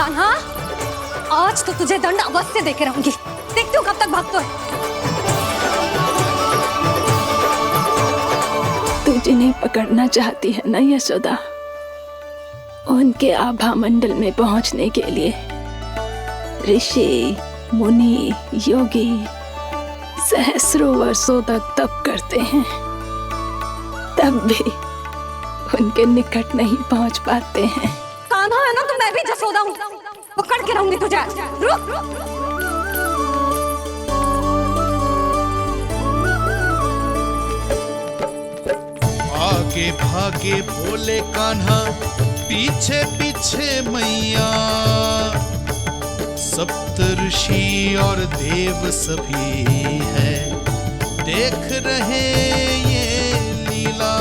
कान्हा, आज तो तुझे दंड अवश्य देके रहूंगी। देखती हूँ कब तक भागते हो। तू जिन्हें पकड़ना चाहती है ना यशोदा, उनके आभा मंडल में पहुंचने के लिए ऋषि, मुनि, योगी सहस्रों वर्षों तक तप करते हैं, तब भी उनके निकट नहीं पहुंच पाते हैं। कान्हा है ना, तो मैं भी जसोदा हूँ, पकड़ के रहूंगी तुझे। रुक। आगे भागे भोले कान्हा, पीछे पीछे मैया, सप्तऋषि और देव सभी है देख रहे ये लीला।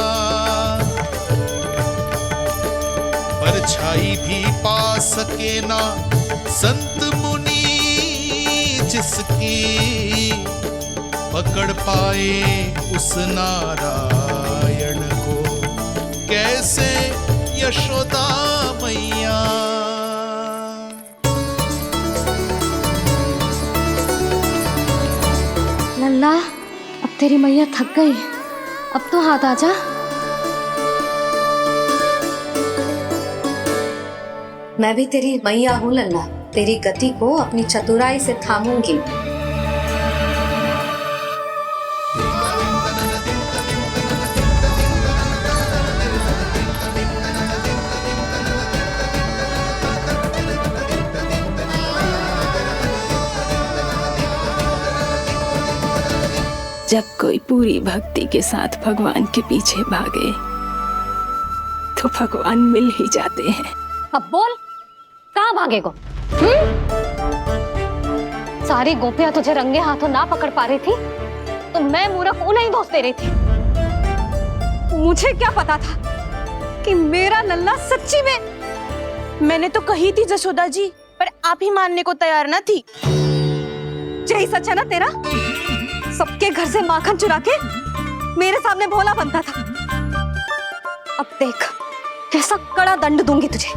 परछाई भी पा सके ना संत मुनि जिसकी, पकड़ पाए उस नारायण को कैसे यशोदा मैया। लल्ला, अब तेरी मैया थक गई, अब तो हाथ आजा। मैं भी तेरी मैया हूँ लल्ला, तेरी गति को अपनी चतुराई से थामूंगी। जब कोई पूरी भक्ति के साथ भगवान के पीछे भागे तो भगवान मिल ही जाते हैं। अब बोल, कहाँ भागेगो? सारी गोपियां तुझे रंगे हाथों ना पकड़ पा रही थी तो मैं मूर्ख उन्हें ही दोष दे रही थी। मुझे क्या पता था कि मेरा लल्ला सच्ची में। मैंने तो कही थी जसोदा जी, पर आप ही मानने को तैयार ना थी। यही सच है ना तेरा? सबके घर से माखन चुरा के मेरे सामने भोला बनता था। अब देख कैसा कड़ा दंड दूंगी तुझे।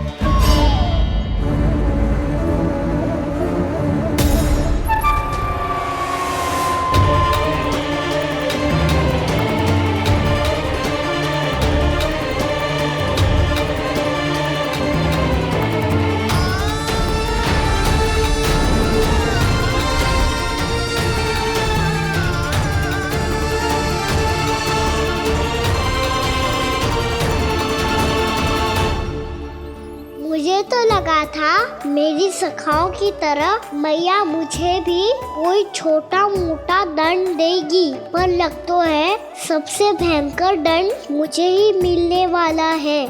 मुझे तो लगा था मेरी सखाओं की तरह मैया मुझे भी कोई छोटा मोटा दंड देगी, पर लग तो है सबसे भयंकर दंड मुझे ही मिलने वाला है।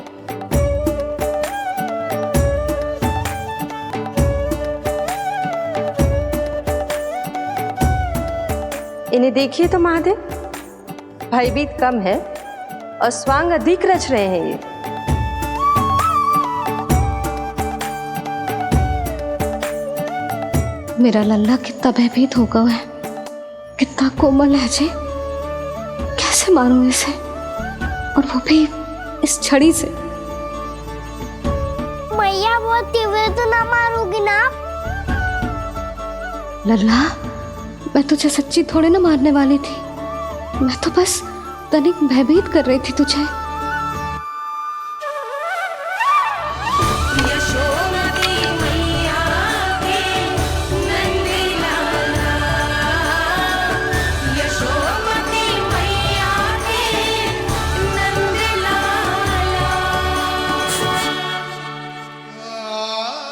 इन्हें देखिए तो महादेव, भयभीत कम है और स्वांग अधिक रच रहे हैं ये। मेरा लल्ला कितना भयभीत होगा है, कितना कोमल है जी। कैसे मारूं इसे, और वो भी इस छड़ी से। मैया बहुत तीव्र तो ना मारोगी ना? लल्ला, मैं तुझे सच्ची थोड़े ना मारने वाली थी, मैं तो बस तनिक भयभीत कर रही थी तुझे।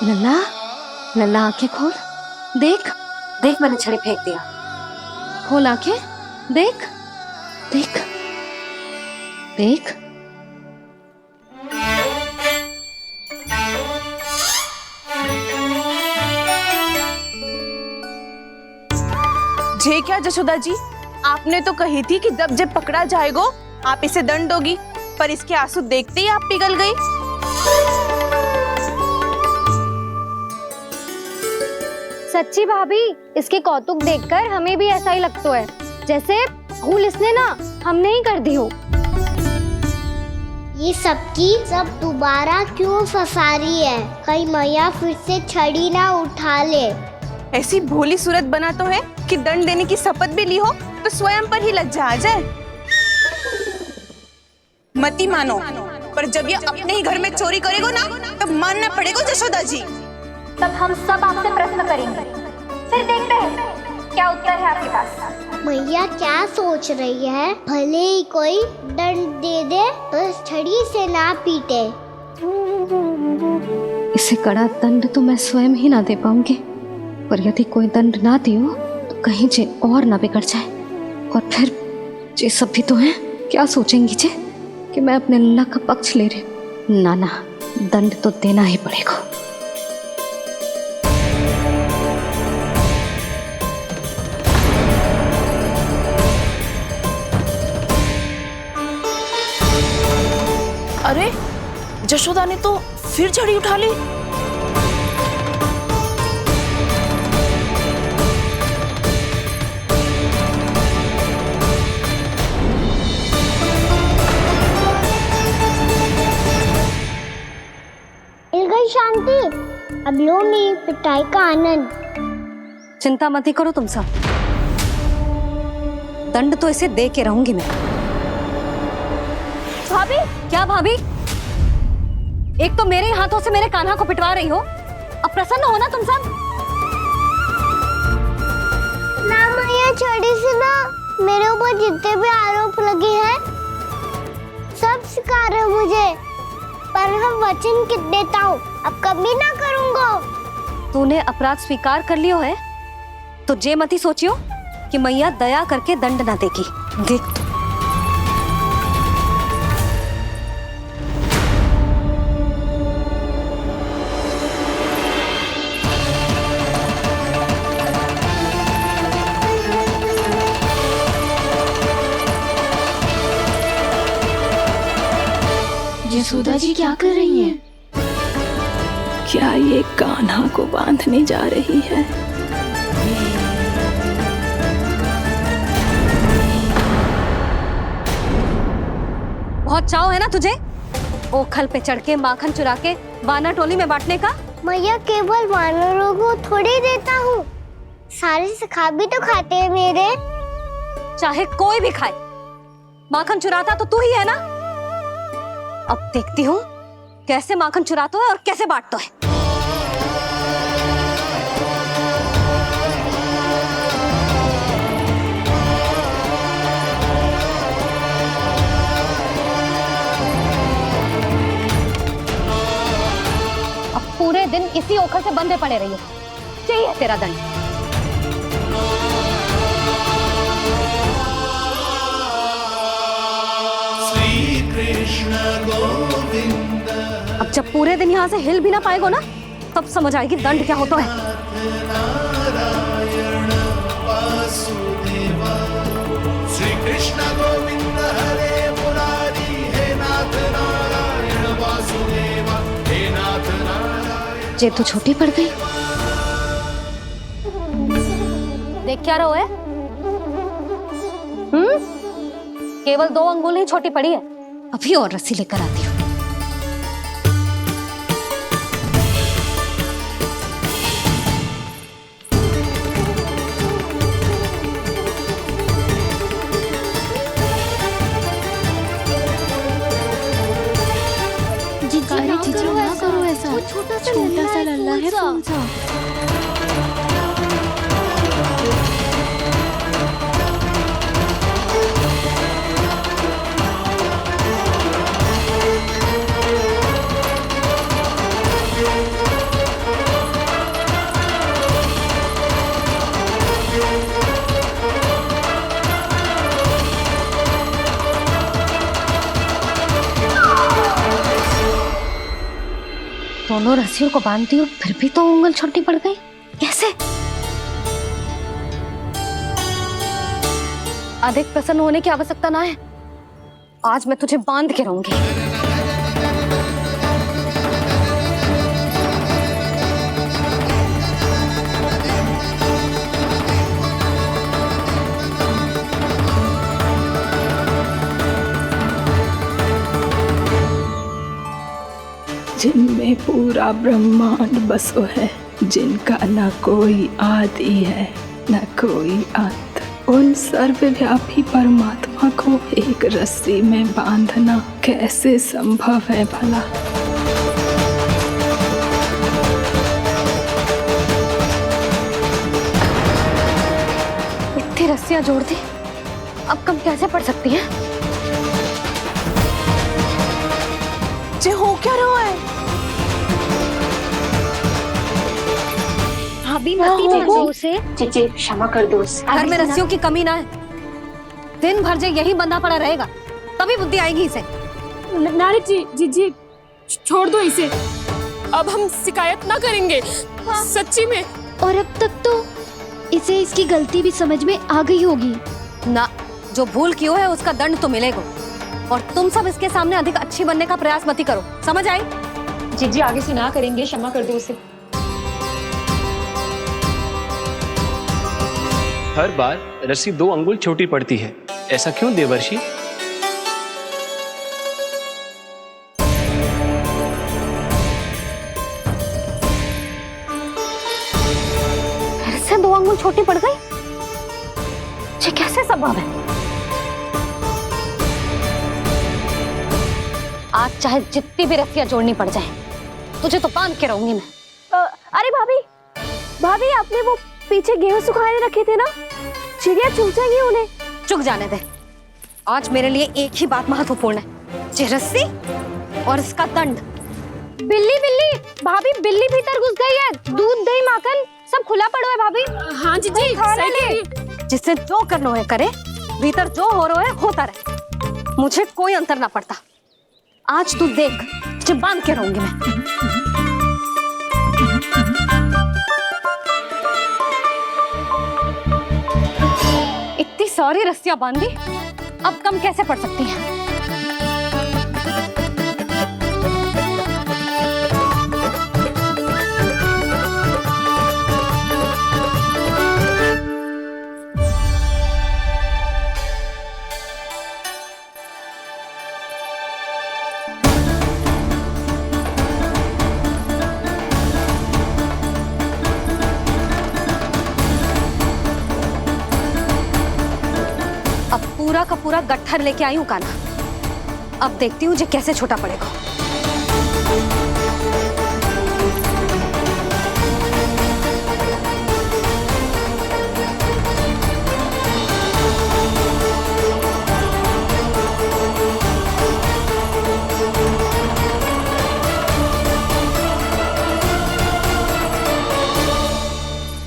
लल्ला, लल्ला आंखें खोल, देख देख मैंने छड़ी फेंक दिया। खोल आंखें, देख देख देख। जे क्या जसोदा जी, आपने तो कही थी कि जब जब पकड़ा जाएगा आप इसे दंड दोगी, पर इसके आंसू देखते ही आप पिघल गई। सच्ची भाभी, इसके कौतुक देखकर हमें भी ऐसा ही लगता है जैसे भूल इसने ना हमने ही कर दी हो। ये सबकी सब दोबारा क्यों फंसा रही है? कहीं मैया फिर से छड़ी ना उठा ले। ऐसी भोली सूरत बना तो है कि दंड देने की शपथ भी ली हो तो स्वयं पर ही लज्जा आ जाए। मती मानो, पर जब ये अपने ही घर में चोरी करेगो ना तब मानना पड़ेगा जशोदा जी। तब हम सब आपसे प्रश्न करेंगे, फिर देखते हैं क्या उत्तर है आपके पास। मैया क्या सोच रही है? भले ही कोई दंड दे दे, बस छड़ी से ना पीटे। इसे कड़ा दंड तो मैं स्वयं ही ना दे पाऊंगी, पर यदि कोई दंड ना दियो तो कहीं जे और ना बिगड़ जाए। और फिर जे सब भी तो हैं, क्या सोचेंगी जे कि मैं अपने लल्ला का पक्ष ले रही हूँ। ना ना, दंड तो देना ही पड़ेगा। अरे जशोदा ने तो फिर छड़ी उठा ली। मिल गई शांति। अब लो मेरी पिटाई का आनंद। चिंता मत ही करो तुम सब, दंड तो इसे दे के रहूंगी मैं। भाभी, क्या भाभी? एक तो मेरे हाथों से मेरे कान्हा को पिटवा रही हो, अब प्रसन्न हो ना तुम सब? ना मैया, छड़ी से ना मेरे ऊपर जितने भी आरोप लगे हैं सब स्वीकार है मुझे, पर हम वचन देता हूँ अब कभी ना करूँगा। तूने अपराध स्वीकार कर लियो है तो जे मती सोचियो कि मैया दया करके दंड ना देगी। देख तू। यशोदा जी क्या कर रही हैं? क्या ये कान्हा को बांधने जा रही है? बहुत चाव है ना तुझे ओखल पे चढ़ के माखन चुरा के वानर टोली में बांटने का? मैया केवल वानरों को थोड़ी देता हूँ, सारे सखा भी तो खाते हैं मेरे। चाहे कोई भी खाए, माखन चुराता तो तू ही है ना। अब देखती हूँ कैसे माखन चुराता है और कैसे बांटता है। अब पूरे दिन इसी ओखल से बंधे पड़े रहिए, चाहिए तेरा दंड। अब जब पूरे दिन यहाँ से हिल भी ना पाएगो ना, तब समझ आएगी दंड क्या होता है। श्री कृष्ण गोविंद हरे मुरारी, हे नाथ नारायण वासुदेवा, हे नाथ नारायण। जे तो छोटी पड़ गई। देख क्या रहो है? केवल 2 अंगुल ही छोटी पड़ी है, अभी और रस्सी लेकर आती हूँ। जीजू ना करो ऐसा, छोटा सा लल्ला है कौन सा? दोनों रस्सियों को बांधती हूँ, फिर भी तो उंगल छोटी पड़ गई। कैसे? अधिक प्रसन्न होने की आवश्यकता ना है, आज मैं तुझे बांध के रहूंगी। जिनमें पूरा ब्रह्मांड बसो है, जिनका न कोई आदि है न कोई अंत। उन सर्वव्यापी परमात्मा को एक रस्सी में बांधना कैसे संभव है भला? इतनी रस्सियां जोड़ दी, अब कम कैसे पड़ सकती हैं? जे हो क्या रहा है? भाभी मती जानो उसे। जीजी क्षमा कर दो उसे। घर में रस्सियों की कमी ना है। दिन भर जो यही बंधा पड़ा रहेगा तभी बुद्धि आएगी इसे। नारद जी जीजी छोड़ दो इसे, अब हम शिकायत ना करेंगे। सच्ची में। और अब तक तो इसे इसकी गलती भी समझ में आ गई होगी ना। जो भूल की है उसका दंड तो मिलेगा, और तुम सब इसके सामने अधिक अच्छी बनने का प्रयास मत करो, समझ आई? जीजी आगे से ना करेंगे, क्षमा कर दो उसे। हर बार रस्सी 2 अंगुल छोटी पड़ती है, ऐसा क्यों देवर्षि? फिर से 2 अंगुल छोटी पड़ गई? ये कैसे संभव है? आज चाहे जितनी भी रस्सियां जोड़नी पड़ जाए, तुझे तो बांध के रहूंगी मैं। अरे भाभी, भाभी आपने वो पीछे गेहूं सुखाने रखे थे ना, चिड़िया चुग जाएंगी उन्हें। चुक जाने दे। आज मेरे लिए एक ही बात महत्वपूर्ण है, ये रस्सी और इसका दंड। बिल्ली बिल्ली, भाभी बिल्ली भीतर घुस गई है। दूध दही माखन सब खुला पड़ा है भाभी। हाँ जीजी सही कह रही है। जिससे जो करना है करे, भीतर जो हो रहा है होता रहे, मुझे कोई अंतर ना पड़ता। आज तू देख, तुझे बांध के रहूंगी मैं। इतनी सारी रस्सियां बांधी, अब कम कैसे पड़ सकती हैं? पूरा का पूरा गट्ठर लेके आई हूं काना। अब देखती हूँ जे कैसे छोटा पड़ेगा।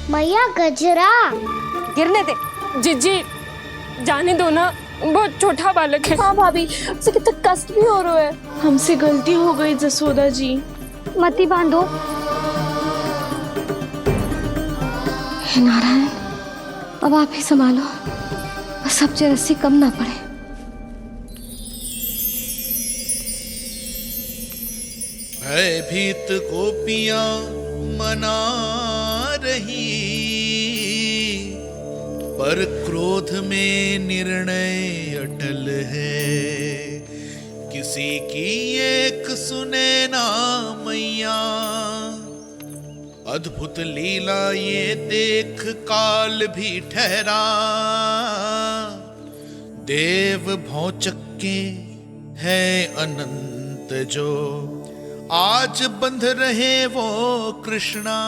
मैया गजरा गिरने दे। जीजी जाने दो ना, बहुत छोटा बालक है। हाँ भाभी, उसे कितना कष्ट भी हो रहा है। हमसे गलती हो गई जसोदा जी। मती बांधो। हे नारायण, अब आप ही संभालो, बस अब जे रस्सी कम ना पड़े। भयभीत गोपियां मना रही, पर क्रोध में निर्णय अटल है। किसी की एक सुने ना मैया, अद्भुत लीला ये देख काल भी ठहरा। देव भौचक्के है अनंत जो, आज बंध रहे वो कृष्णा।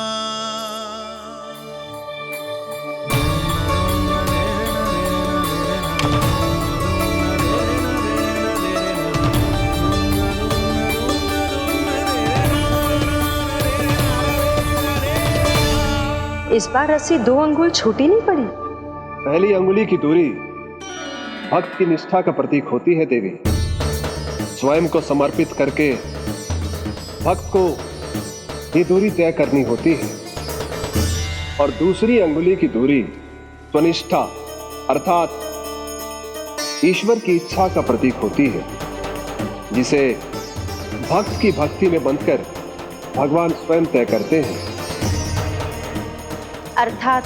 इस बार रस्सी 2 अंगुल छोटी नहीं पड़ी। पहली अंगुली की दूरी भक्त की निष्ठा का प्रतीक होती है देवी। स्वयं को समर्पित करके भक्त को ये दूरी तय करनी होती है। और दूसरी अंगुली की दूरी स्वनिष्ठा अर्थात ईश्वर की इच्छा का प्रतीक होती है, जिसे भक्त की भक्ति में बंधकर भगवान स्वयं तय करते हैं। अर्थात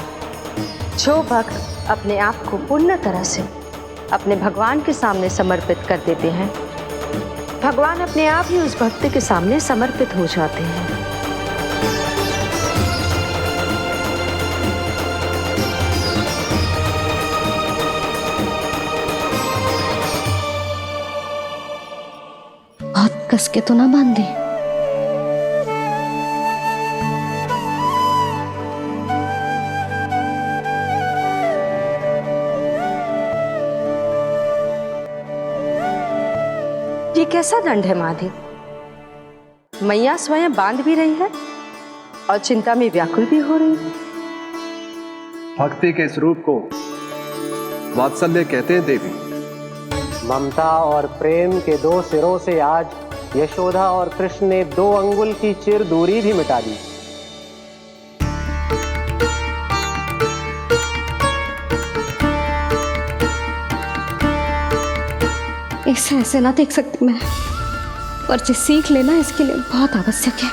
जो भक्त अपने आप को पूर्ण तरह से अपने भगवान के सामने समर्पित कर देते हैं, भगवान अपने आप ही उस भक्त के सामने समर्पित हो जाते हैं। बहुत कस के तो ना बांधी। ये कैसा दंड है महादेव? मैया स्वयं बांध भी रही है और चिंता में व्याकुल भी हो रही है। भक्ति के इस रूप को वात्सल्य कहते हैं देवी। ममता और प्रेम के दो सिरों से आज यशोदा और कृष्ण ने 2 अंगुल की चिर दूरी भी मिटा दी। इसे ऐसे ना देख सकती मैं, पर जो सीख लेना इसके लिए बहुत आवश्यक है।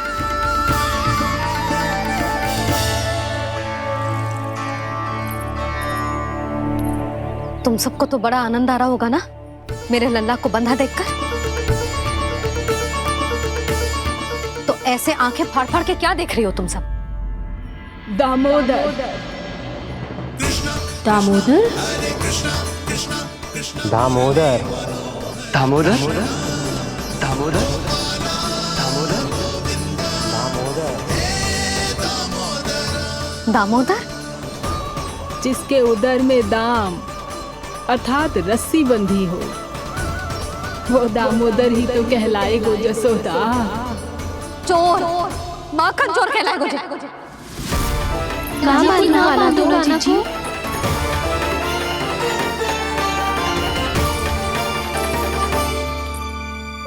तुम सबको तो बड़ा आनंद आ रहा होगा ना मेरे लल्ला को बंधा देखकर। तो ऐसे आंखें फाड़ फाड़ के क्या देख रही हो तुम सब? दामोदर। दामोदर? दामोदर। दामोदर दामोदर दामोदर दामोदर? जिसके उदर में दाम अर्थात रस्सी बंधी हो, वो दामोदर ही तो कहलाएगो जसोदा। चोर, माखन चोर कहलाएगो जी। कहाँ मानना वाला दोनों जीजी?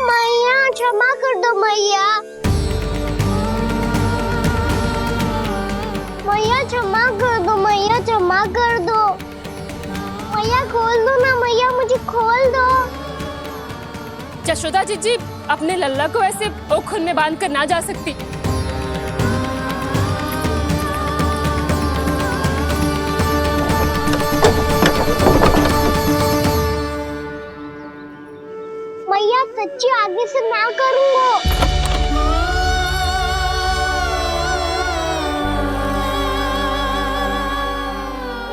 मैया क्षमा कर दो मैया। मैया क्षमा कर दो, मैया क्षमा कर दो। मैया खोल दो ना मैया, मुझे खोल दो। यशोदा जीजी अपने लल्ला को ऐसे ओखल में बांध कर ना जा सकती। मैया सच्ची आगे से ना करूंगा।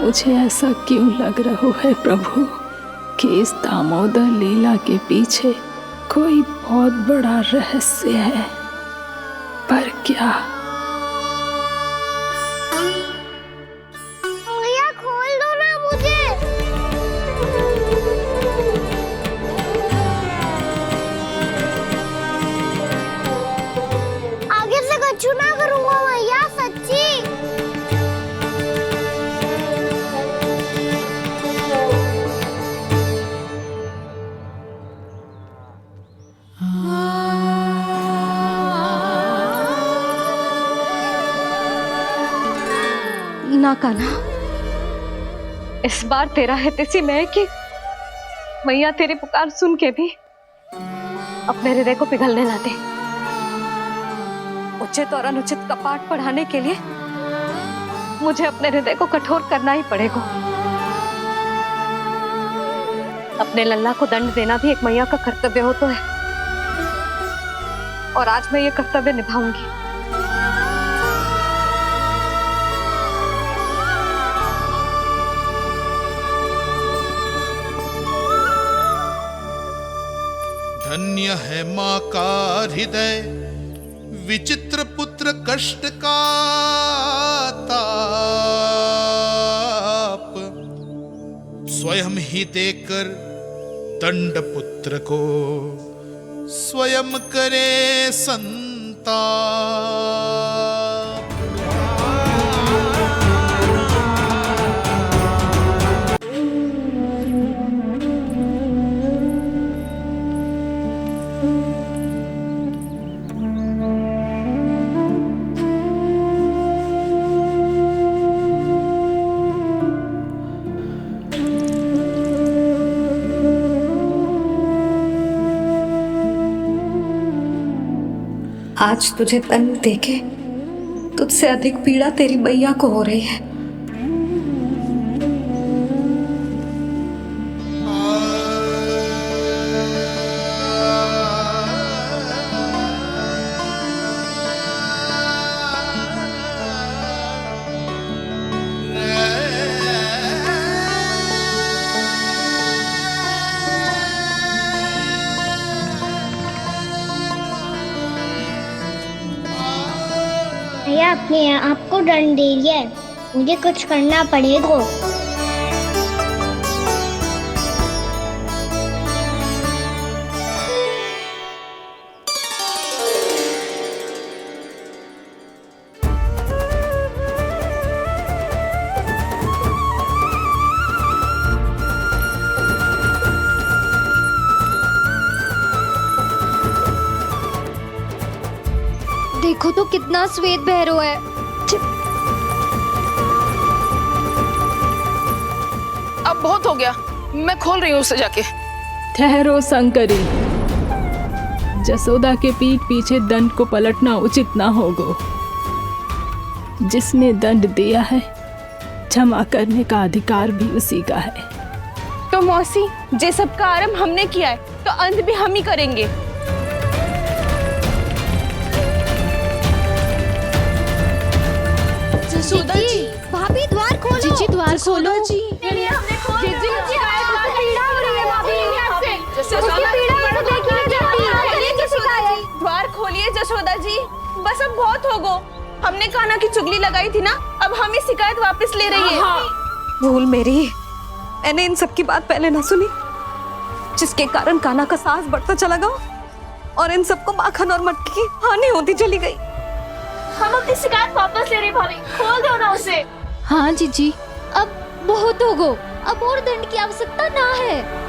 मुझे ऐसा क्यों लग रहा है प्रभु कि इस दामोदर लीला के पीछे कोई बहुत बड़ा रहस्य है, पर क्या? मैया खोल दो ना मुझे। आगे से कछु ना करूंगा मैया, सच्ची। ना कान्हा, इस बार तेरा है तेसी मैं कि मैया तेरी पुकार सुन के भी अपने हृदय को पिघलने ना दे। उचित और अनुचित का पाठ पढ़ाने के लिए मुझे अपने हृदय को कठोर करना ही पड़ेगा। अपने लल्ला को दंड देना भी एक मैया का कर्तव्य हो तो है, और आज मैं ये कर्तव्य निभाऊंगी। धन्य है माँ का हृदय, विचित्र पुत्र कष्ट का ताप स्वयं ही देकर दंड पुत्र को स्वयं करे संताप। आज तुझे दंड देके तुझसे अधिक पीड़ा तेरी मैया को हो रही है। भैया अपने आप को दंड दे रही है, मुझे कुछ करना पड़ेगा। देखो तो कितना श्वेत भैरव है। अब बहुत हो गया, मैं खोल रही हूँ उसे जाके। ठहरो शंकरी, जसोदा के पीठ पीछे दंड को पलटना उचित ना होगा। जिसने दंड दिया है, क्षमा करने का अधिकार भी उसी का है। तो मौसी, जे सब का आरंभ हमने किया है, तो अंत भी हम ही करेंगे। जसोदा जी, भाभी द्वार खोलो। जीजी द्वार खोलो। जी द्वार खोलिए जसोदा जी, बस अब बहुत हो गो। हमने कान्हा की चुगली लगाई थी ना, अब हम ये शिकायत वापस ले रही है। भूल मेरी, मैंने इन सब की बात पहले ना सुनी, जिसके कारण कान्हा का साहस बढ़ता चला गया और इन सबको माखन और मटकी की हानि होती चली गई। हम अपनी शिकायत वापस ले रहे भाभी, खोल दो ना उसे। हाँ जीजी, अब बहुत हो गो, अब और दंड की आवश्यकता ना है।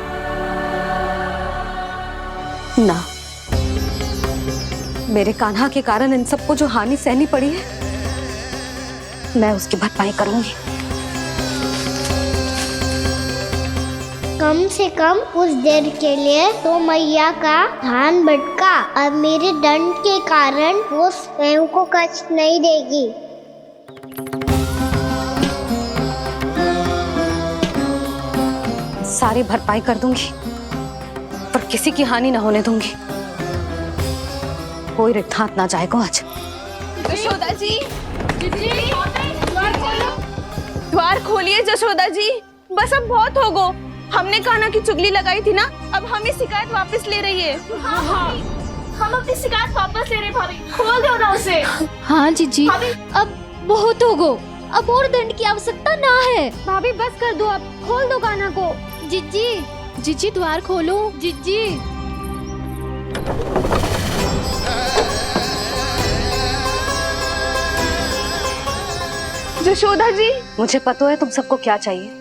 ना, मेरे कान्हा के कारण इन सबको जो हानि सहनी पड़ी है, मैं उसकी भरपाई करूंगी। कम से कम कुछ देर के लिए तो मैया का ध्यान भटका और मेरे दंड के कारण वो स्वयं को कष्ट नहीं देगी। सारी भरपाई कर दूंगी, पर किसी की हानि ना होने दूंगी। कोई रिक्त हाथ ना जाएगा आज। जसोदा जी, द्वार खोलिए जसोदा जी, बस अब बहुत हो गो। हमने कान्हा की चुगली लगाई थी ना, अब हम ये शिकायत वापस ले रही है। हम अपनी शिकायत वापस ले रहे भाभी, खोल दो ना उसे। हाँ जीजी, अब बहुत हो गो, अब और दंड की आवश्यकता ना है। भाभी बस कर दो, अब खोल दो कान्हा को। जीजी, जीजी द्वार खोलो। जीजी जसोदा जी, मुझे पता है तुम सबको क्या चाहिए।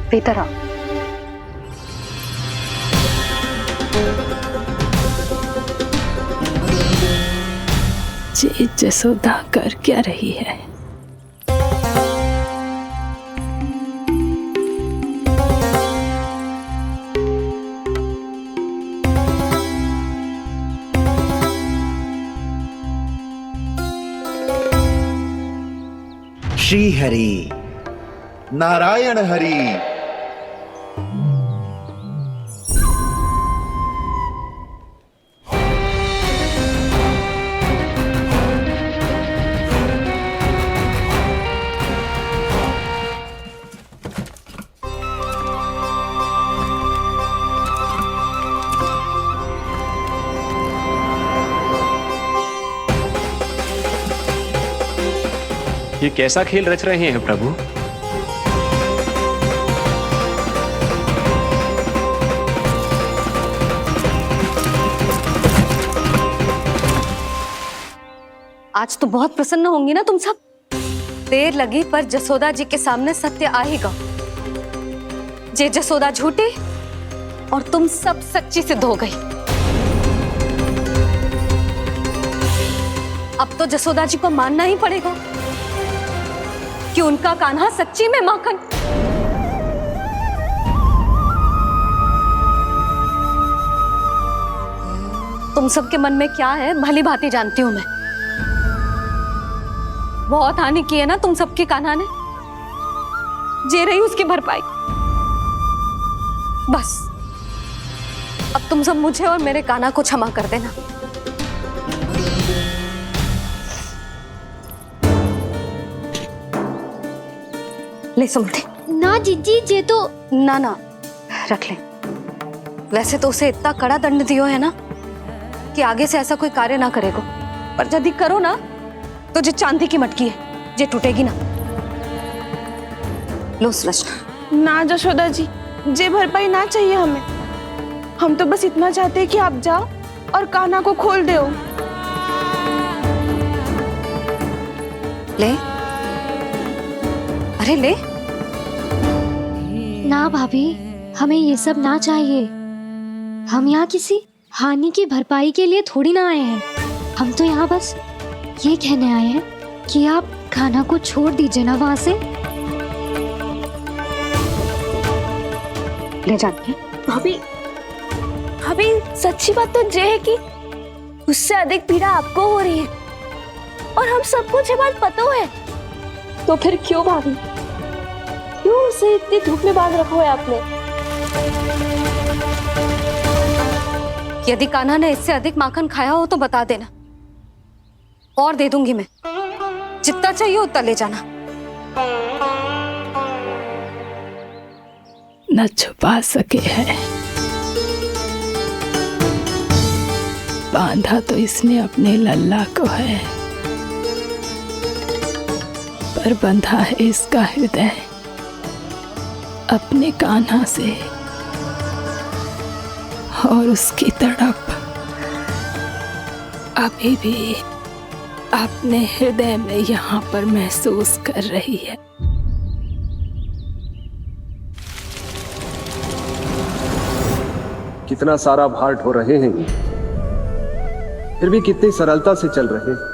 भीतर आओ। जी जसोदा कर क्या रही है? श्री हरि नारायण हरि। ये कैसा खेल रच रहे हैं प्रभु? आज तो बहुत प्रसन्न होंगी ना तुम सब। देर लगी पर जसोदा जी के सामने सत्य आएगा। जे जसोदा झूठी और तुम सब सच्ची सिद्ध हो गई। अब तो जसोदा जी को मानना ही पड़ेगा कि उनका कान्हा सच्ची में माखन। तुम सबके मन में क्या है भली भांति जानती हूं मैं। बहुत हानि की है ना तुम सबकी कान्हा ने, जे रही उसकी भरपाई। बस अब तुम सब मुझे और मेरे कान्हा को क्षमा कर देना। ले सुमते। ना जीजी, जे तो ना ना रख ले। वैसे तो उसे इतना कड़ा दंड दियो है ना कि आगे से ऐसा कोई कार्य ना करेगा। पर यदि करो ना तो जे चांदी की मटकी है जे टूटेगी ना। लो सुरक्षा। ना यशोदा जी, जे भरपाई ना चाहिए हमें। हम तो बस इतना चाहते हैं कि आप जाओ और कान्हा को खोल दो। ले, अरे ले। ना भाभी, हमें ये सब ना चाहिए। हम यहाँ किसी हानि की भरपाई के लिए थोड़ी ना आए हैं। हम तो यहाँ बस ये कहने आए हैं कि आप कान्हा को छोड़ दीजिए ना वहां से। ले जाती भाभी, भाभी सच्ची बात तो ये है कि उससे अधिक पीड़ा आपको हो रही है और हम सबको ये बात पता है। तो फिर क्यों भाभी, क्यों उसे इतनी धूप में बांध रखा है आपने? यदि कान्हा ने इससे अधिक माखन खाया हो तो बता देना, और दे दूंगी मैं। जितना चाहिए उतना ले जाना। न छुपा सके है, बांधा तो इसने अपने लल्ला को है, पर बंधा है इसका हृदय अपने कान्हा से, और उसकी तड़प अभी भी अपने हृदय में यहाँ पर महसूस कर रही है। कितना सारा भार ढो रहे हैं, फिर भी कितनी सरलता से चल रहे हैं।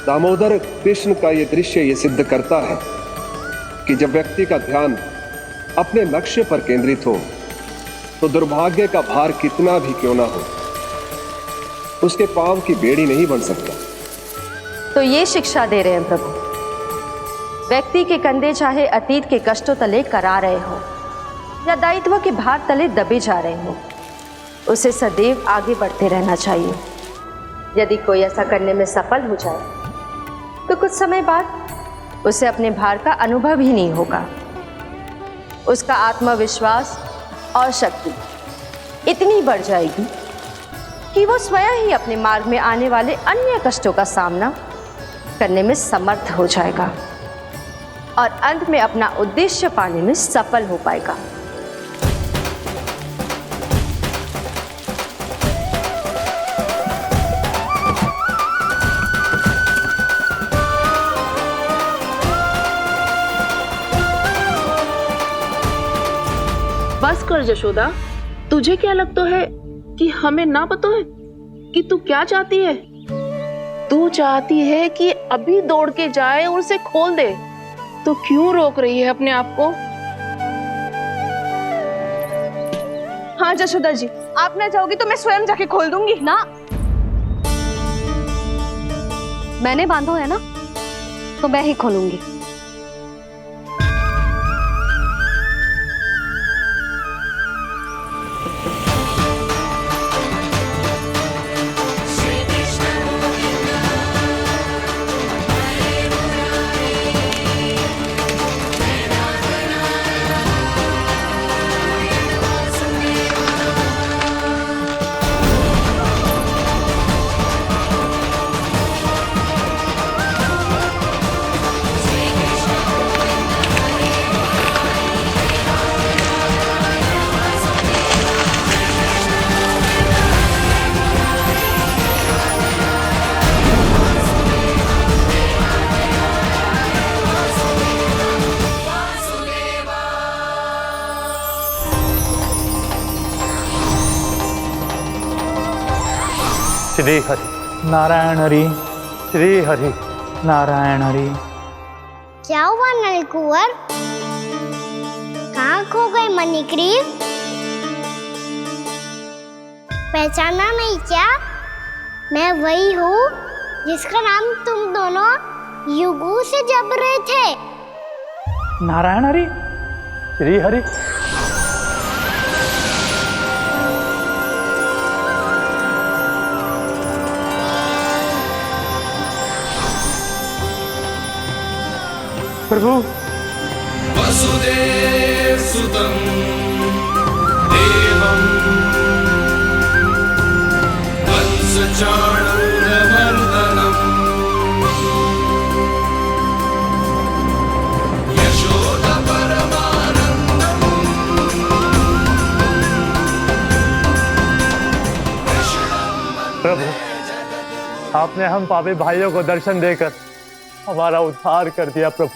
दामोदर कृष्ण का यह दृश्य ये सिद्ध करता है कि जब व्यक्ति का ध्यान अपने लक्ष्य पर केंद्रित हो तो दुर्भाग्य का भार कितना भी क्यों ना हो, उसके पांव की बेड़ी नहीं बन सकता। तो ये शिक्षा दे रहे हैं प्रभु, व्यक्ति के कंधे चाहे अतीत के कष्टों तले करा रहे हो या दायित्व के भार तले दबे जा रहे हो, उसे सदैव आगे बढ़ते रहना चाहिए। यदि कोई ऐसा करने में सफल हो जाए तो कुछ समय बाद उसे अपने भार का अनुभव ही नहीं होगा। उसका आत्मविश्वास और शक्ति इतनी बढ़ जाएगी कि वो स्वयं ही अपने मार्ग में आने वाले अन्य कष्टों का सामना करने में समर्थ हो जाएगा और अंत में अपना उद्देश्य पाने में सफल हो पाएगा। बस कर यशोदा, तुझे क्या लगता है कि हमें ना पता है कि तू क्या चाहती है? तू चाहती है कि अभी दौड़ के जाए और उसे खोल दे, तो क्यों रोक रही है अपने आप को? हाँ यशोदा जी, आप ना जाओगी तो मैं स्वयं जाके खोल दूंगी। ना, मैंने बांधो है ना, तो मैं ही खोलूंगी। श्री हरि नारायण हरि, श्री हरि नारायण हरि। क्या हुआ नलकुंवर? कहाँ खो गए मणिग्रीव? पहचाना नहीं क्या? मैं वही हूँ जिसका नाम तुम दोनों युगों से जप रहे थे। नारायण हरि, श्री हरि। प्रभु, वसुदेव सुतं देवं कंस सचानन्दवर्धनम् प्रभु, आपने हम पापी भाइयों को दर्शन देकर हमारा उद्धार कर दिया। प्रभु,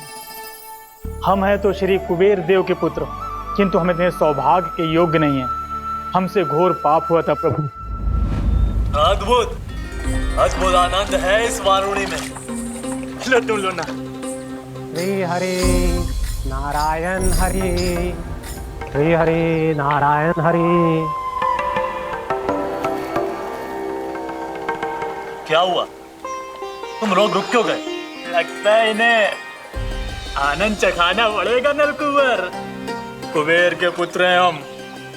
हम हैं तो श्री कुबेर देव के पुत्र, किंतु हम इतने सौभाग्य के योग्य नहीं हैं। हमसे घोर पाप हुआ था प्रभु। अद्भुत अद्भुत आनंद है इस वारुणी में। लो तुम लो ना। श्री हरि नारायण हरि, श्री हरि नारायण हरि। क्या हुआ? तुम रोग रुक क्यों गए? लगता है इन्हें आनंद चखाना पड़ेगा नलकुबर। कुबेर के पुत्र हैं हम,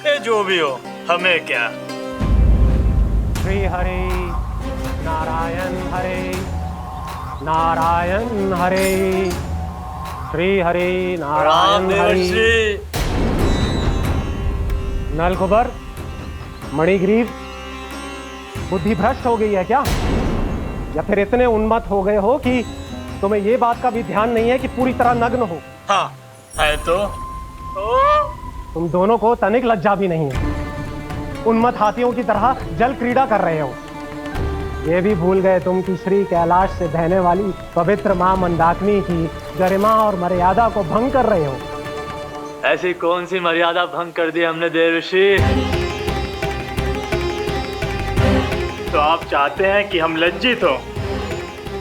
ये जो भी हो हमें क्या। श्री हरि नारायण हरि, नारायण हरि, श्री हरि नारायण हरि। नलकुबर, मणिग्रीव, बुद्धि भ्रष्ट हो गई है क्या? या फिर इतने उन्मत्त हो गए हो कि तुम्हें ये बात का भी ध्यान नहीं है कि पूरी तरह नग्न हो? हाँ है तो। तुम दोनों को तनिक लज्जा भी नहीं है। उन्मत्त हाथियों की तरह जल क्रीड़ा कर रहे हो। ये भी भूल गए तुम कि श्री कैलाश से बहने वाली पवित्र मां मंदाकिनी की गरिमा और मर्यादा को भंग कर रहे हो। ऐसी कौन सी मर्यादा भंग कर दी हमने देवर्षि? तो आप चाहते हैं कि हम लज्जित हो,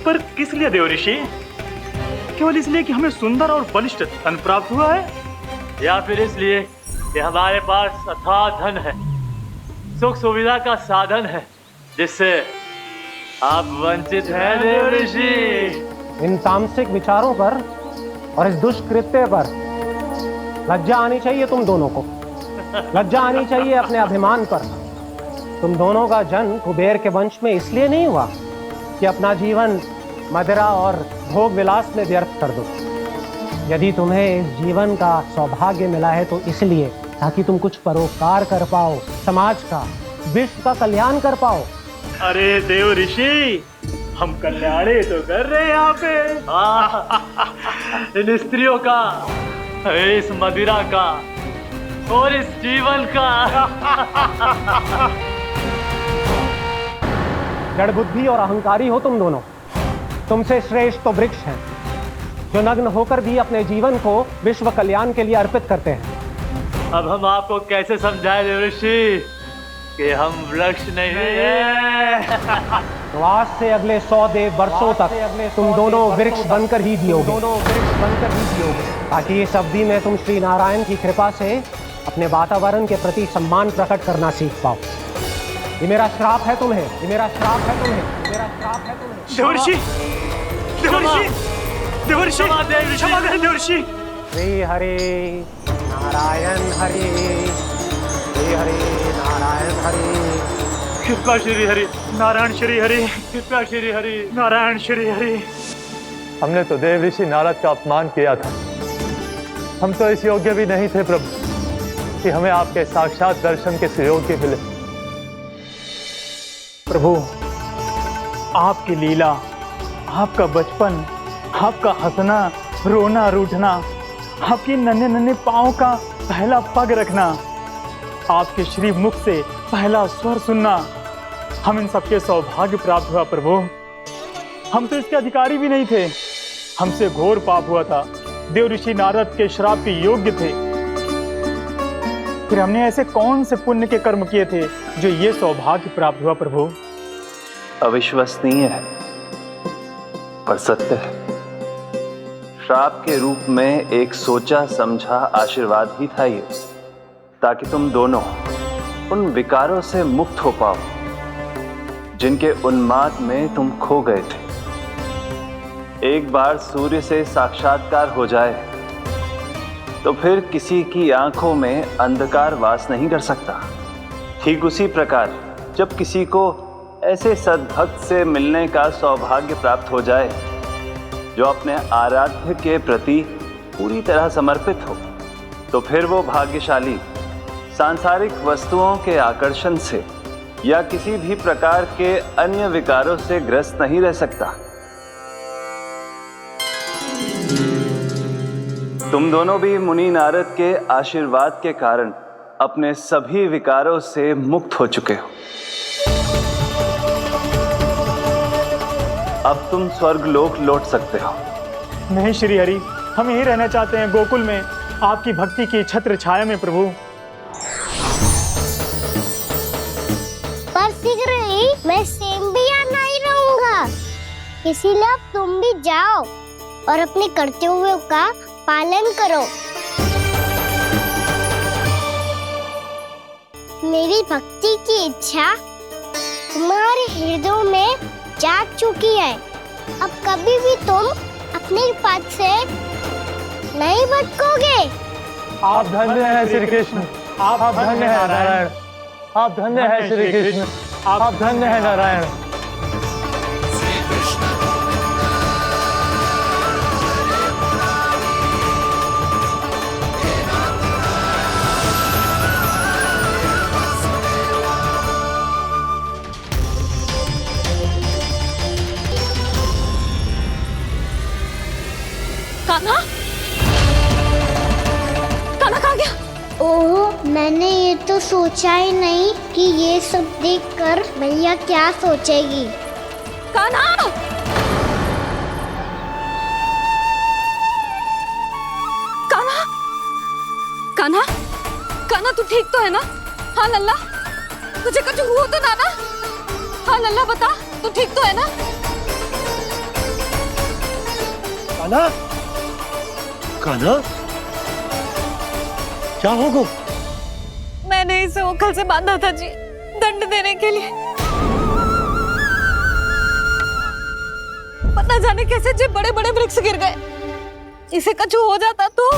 पर किस लिए देवर्षि? केवल इसलिए कि हमें सुंदर और बलिष्ठ धन प्राप्त हुआ है, या फिर इसलिए कि हमारे पास अथाह धन है, सुख सुविधा का साधन है, जिससे आप वंचित हैं देवर्षि? इन तामसिक विचारों पर और इस दुष्कृत्य पर लज्जा आनी चाहिए तुम दोनों को। लज्जा आनी चाहिए अपने अभिमान पर। तुम दोनों का जन्म कुबेर के वंश में इसलिए नहीं हुआ कि अपना जीवन मदिरा और भोग विलास में व्यर्थ कर दो। यदि तुम्हें इस जीवन का सौभाग्य मिला है तो इसलिए ताकि तुम कुछ परोपकार कर पाओ, समाज का, विश्व का कल्याण कर पाओ। अरे देव ऋषि, हम कल्याणी तो कर रहे हैं यहाँ पे। इन स्त्रियों का, इस मदिरा का और इस जीवन का। जड़ बुद्धि और अहंकारी हो तुम दोनों। तुमसे श्रेष्ठ तो वृक्ष हैं, जो नग्न होकर भी अपने जीवन को विश्व कल्याण के लिए अर्पित करते हैं। अब हम आपको कैसे समझाएं देवर्षि कि हम वृक्ष नहीं हैं? तो आज से अगले 100 देव वर्षों तक तुम दोनों वृक्ष बनकर ही जियोगे। ताकि इस अवधि में तुम श्री नारायण की कृपा से अपने वातावरण के प्रति सम्मान प्रकट करना सीख पाओ। ये मेरा श्राप है तुम्हें, ये मेरा श्राप है तुम्हें, मेरा श्राप है तुम्हें। देवर्षि, देवर्षि, देवर्षि, क्षमा करें देवर्षि। श्री हरि नारायण हरि, श्री हरि नारायण हरि। कृपा श्री हरि नारायण श्री हरि, कृपा श्री हरि नारायण श्री हरि। हमने तो देव ऋषि नारद का अपमान किया था। हम तो इस योग्य भी नहीं थे प्रभु कि हमें आपके साक्षात दर्शन के सुयोग्य मिले। प्रभु, आपकी लीला, आपका बचपन, आपका हंसना, रोना, रूठना, आपकी नन्हे नन्हे पाँव का पहला पग रखना, आपके श्री मुख से पहला स्वर सुनना, हम इन सबके सौभाग्य प्राप्त हुआ प्रभु। हम तो इसके अधिकारी भी नहीं थे। हमसे घोर पाप हुआ था, देव ऋषि नारद के श्राप के योग्य थे। फिर हमने ऐसे कौन से पुण्य के कर्म किए थे जो ये सौभाग्य प्राप्त हुआ प्रभु? अविश्वसनीय है पर सत्य है। श्राप के रूप में एक सोचा समझा आशीर्वाद ही था ये, ताकि तुम दोनों उन विकारों से मुक्त हो पाओ जिनके उन्माद में तुम खो गए थे। एक बार सूर्य से साक्षात्कार हो जाए तो फिर किसी की आंखों में अंधकार वास नहीं कर सकता। ठीक उसी प्रकार जब किसी को ऐसे सद्भक्त से मिलने का सौभाग्य प्राप्त हो जाए जो अपने आराध्य के प्रति पूरी तरह समर्पित हो, तो फिर वो भाग्यशाली सांसारिक वस्तुओं के आकर्षण से या किसी भी प्रकार के अन्य विकारों से ग्रस्त नहीं रह सकता। तुम दोनों भी मुनि नारद के आशीर्वाद के कारण अपने सभी विकारों से मुक्त हो चुके हो। अब तुम स्वर्गलोक लौट सकते हो। नहीं श्री हरि, हम यहीं रहना चाहते हैं, गोकुल में, आपकी भक्ति की छत्र छाया में प्रभु। पर शीघ्र ही मैं सेम्बिया नहीं रहूंगा, इसीलिए अब तुम भी जाओ और अपने कर्तव्यों का पालन करो। मेरी भक्ति की इच्छा तुम्हारे हृदय में जाग चुकी है। अब कभी भी तुम अपने पद से नहीं भटकोगे। आप धन्य हैं श्री कृष्ण, आप धन्य हैं नारायण, आप धन्य हैं श्री कृष्ण, आप धन्य हैं नारायण। कान्हा, कान्हा कहाँ गया? ओह, मैंने ये तो सोचा ही नहीं कि ये सब देखकर भैया क्या सोचेगी। कान्हा! कान्हा! कान्हा! कान्हा तू ठीक तो है ना? हाँ लल्ला, तुझे कुछ हुआ तो ना? हाँ लल्ला बता, तू ठीक तो है ना? कान्हा, कान्हा, क्या होगा? मैंने इसे ओखल से बांधा था जी, दंड देने के लिए। पता जाने कैसे जी बड़े बड़े वृक्ष गिर गए। इसे कुछ हो जाता तो?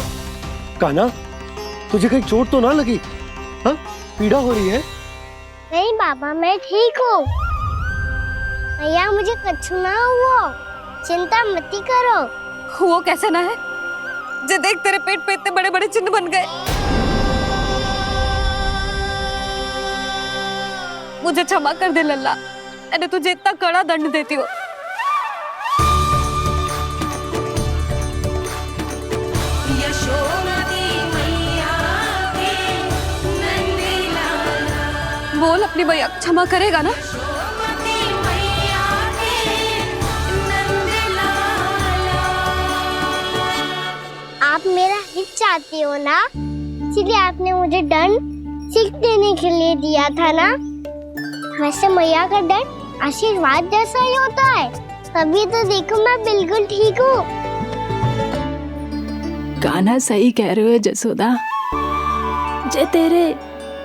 कान्हा, तुझे कहीं चोट तो ना लगी? हाँ, पीड़ा हो रही है? नहीं बाबा, मैं ठीक हूँ। भैया मुझे कुछ ना हुआ, चिंता मत करो। वो कैसे ना है? जे देख तेरे पेट पे इतने बड़े बड़े चिन्ह बन गए। मुझे क्षमा कर दे लल्ला, मैंने तुझे इतना कड़ा दंड देती हूँ। बोल अपनी भैया क्षमा करेगा ना? आप मेरा हित चाहते हो ना, इसलिए आपने मुझे दंड सीख देने के लिए दिया था ना। वैसे मैया का दंड आशीर्वाद जैसा ही होता है, तभी तो देखो मैं बिल्कुल ठीक हूँ। कान्हा सही कह रहे हो जसोदा, जे तेरे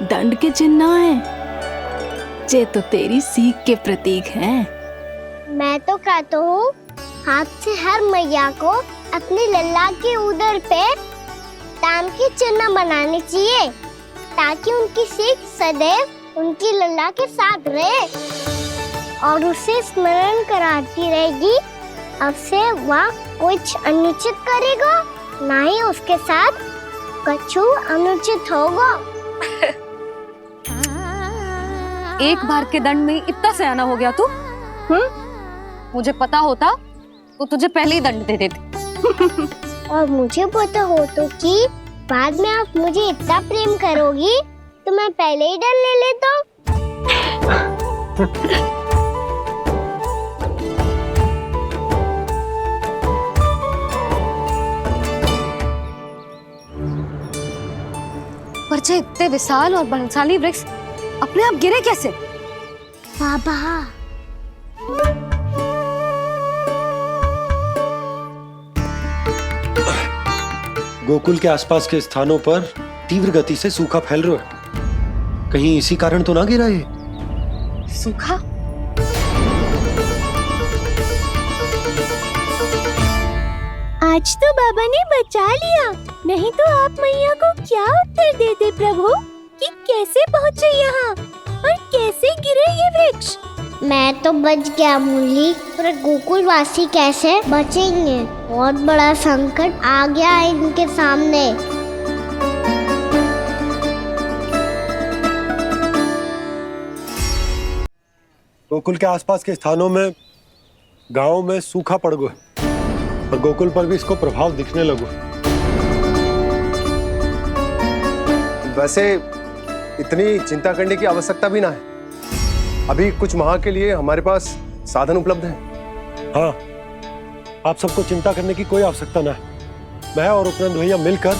दंड के चिन्ह ना है, जे तो तेरी सीख के प्रतीक हैं। मैं तो कहता हूँ हाथ से हर मैया को अपनी लल्ला के उदर पे ताम के चिन्ह बनाने चाहिए, ताकि उनकी सीख सदैव उनकी लल्ला के साथ रहे और उसे स्मरण कराती रहेगी। अब से वह कुछ अनुचित करेगा, ना ही उसके साथ कछु अनुचित होगा। एक बार के दंड में इतना सयाना हो गया तू? मुझे पता होता तो तुझे पहले ही दंड दे देती। और मुझे पता हो तो कि बाद में आप मुझे इतना प्रेम करोगी तो मैं पहले ही दंड ले लेता। पर जे इतने विशाल और बलशाली वृक्ष अपने आप गिरे कैसे? बाबा, गोकुल के आसपास के स्थानों पर तीव्र गति से सूखा फैल रहा है। कहीं इसी कारण तो ना गिरा ये? सूखा? आज तो बाबा ने बचा लिया, नहीं तो आप मैया को क्या उत्तर देते प्रभु कि कैसे पहुँचे यहाँ और कैसे गिरे ये वृक्ष? मैं तो बच गया मूली, पर गोकुल वासी कैसे बचेंगे? बहुत बड़ा संकट आ गया है इनके सामने। गोकुल के आसपास के स्थानों में, गांवों में सूखा पड़ गया और गोकुल पर भी इसको प्रभाव दिखने लगो। वैसे इतनी चिंता करने की आवश्यकता भी ना है। अभी कुछ माह के लिए हमारे पास साधन उपलब्ध है। हाँ, आप सबको चिंता करने की कोई आवश्यकता ना है। मैं और उपनंद भैया मिलकर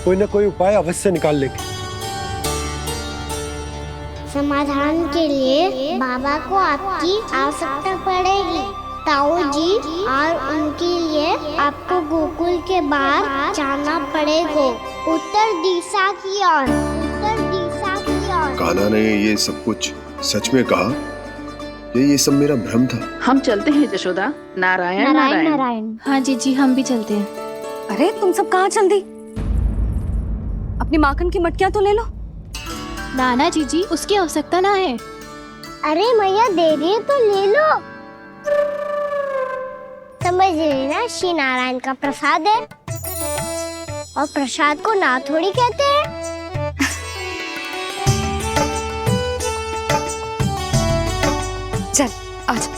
कोई ना कोई उपाय अवश्य निकाल लेंगे। समाधान के लिए बाबा को आपकी आवश्यकता पड़ेगी। ताऊ जी और उनके लिए आपको गोकुल के बाहर जाना पड़ेगा, उत्तर दिशा की ओर। उत्तर दिशा की ओर। कान्हा ने ये सब कुछ सच में कहा? ये सब मेरा भ्रम था। हम चलते हैं जशोदा। नारायण नारायण नारायण। हाँ जीजी, हम भी चलते हैं। अरे तुम सब कहाँ चल दी? अपनी माखन की मटकियाँ तो ले लो। नाना जीजी, उसकी आवश्यकता ना है। अरे मैया दे रही है तो ले लो। समझ लेना, श्री नारायण का प्रसाद है और प्रसाद को ना थोड़ी कहते हैं। चल आजा।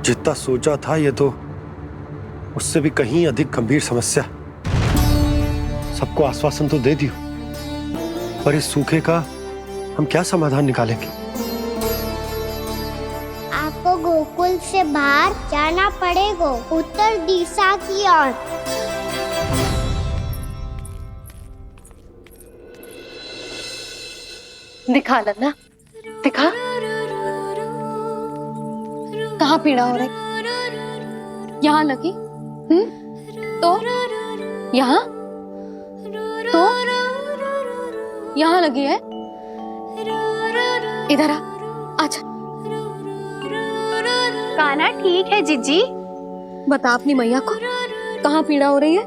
जितना सोचा था ये तो उससे भी कहीं अधिक गंभीर समस्या। सबको आश्वासन तो दे दियो, पर इस सूखे का हम क्या समाधान निकालेंगे? आपको गोकुल से बाहर जाना पड़ेगा, उत्तर दिशा की ओर। दिखा लन्ना, दिखा। कहाँ पीड़ा हो रही? यहाँ लगी? तो यहाँ? तो यहाँ लगी है? इधर आ, आजा। कान्हा ठीक है जीजी। बता अपनी मैया को कहाँ पीड़ा हो रही है?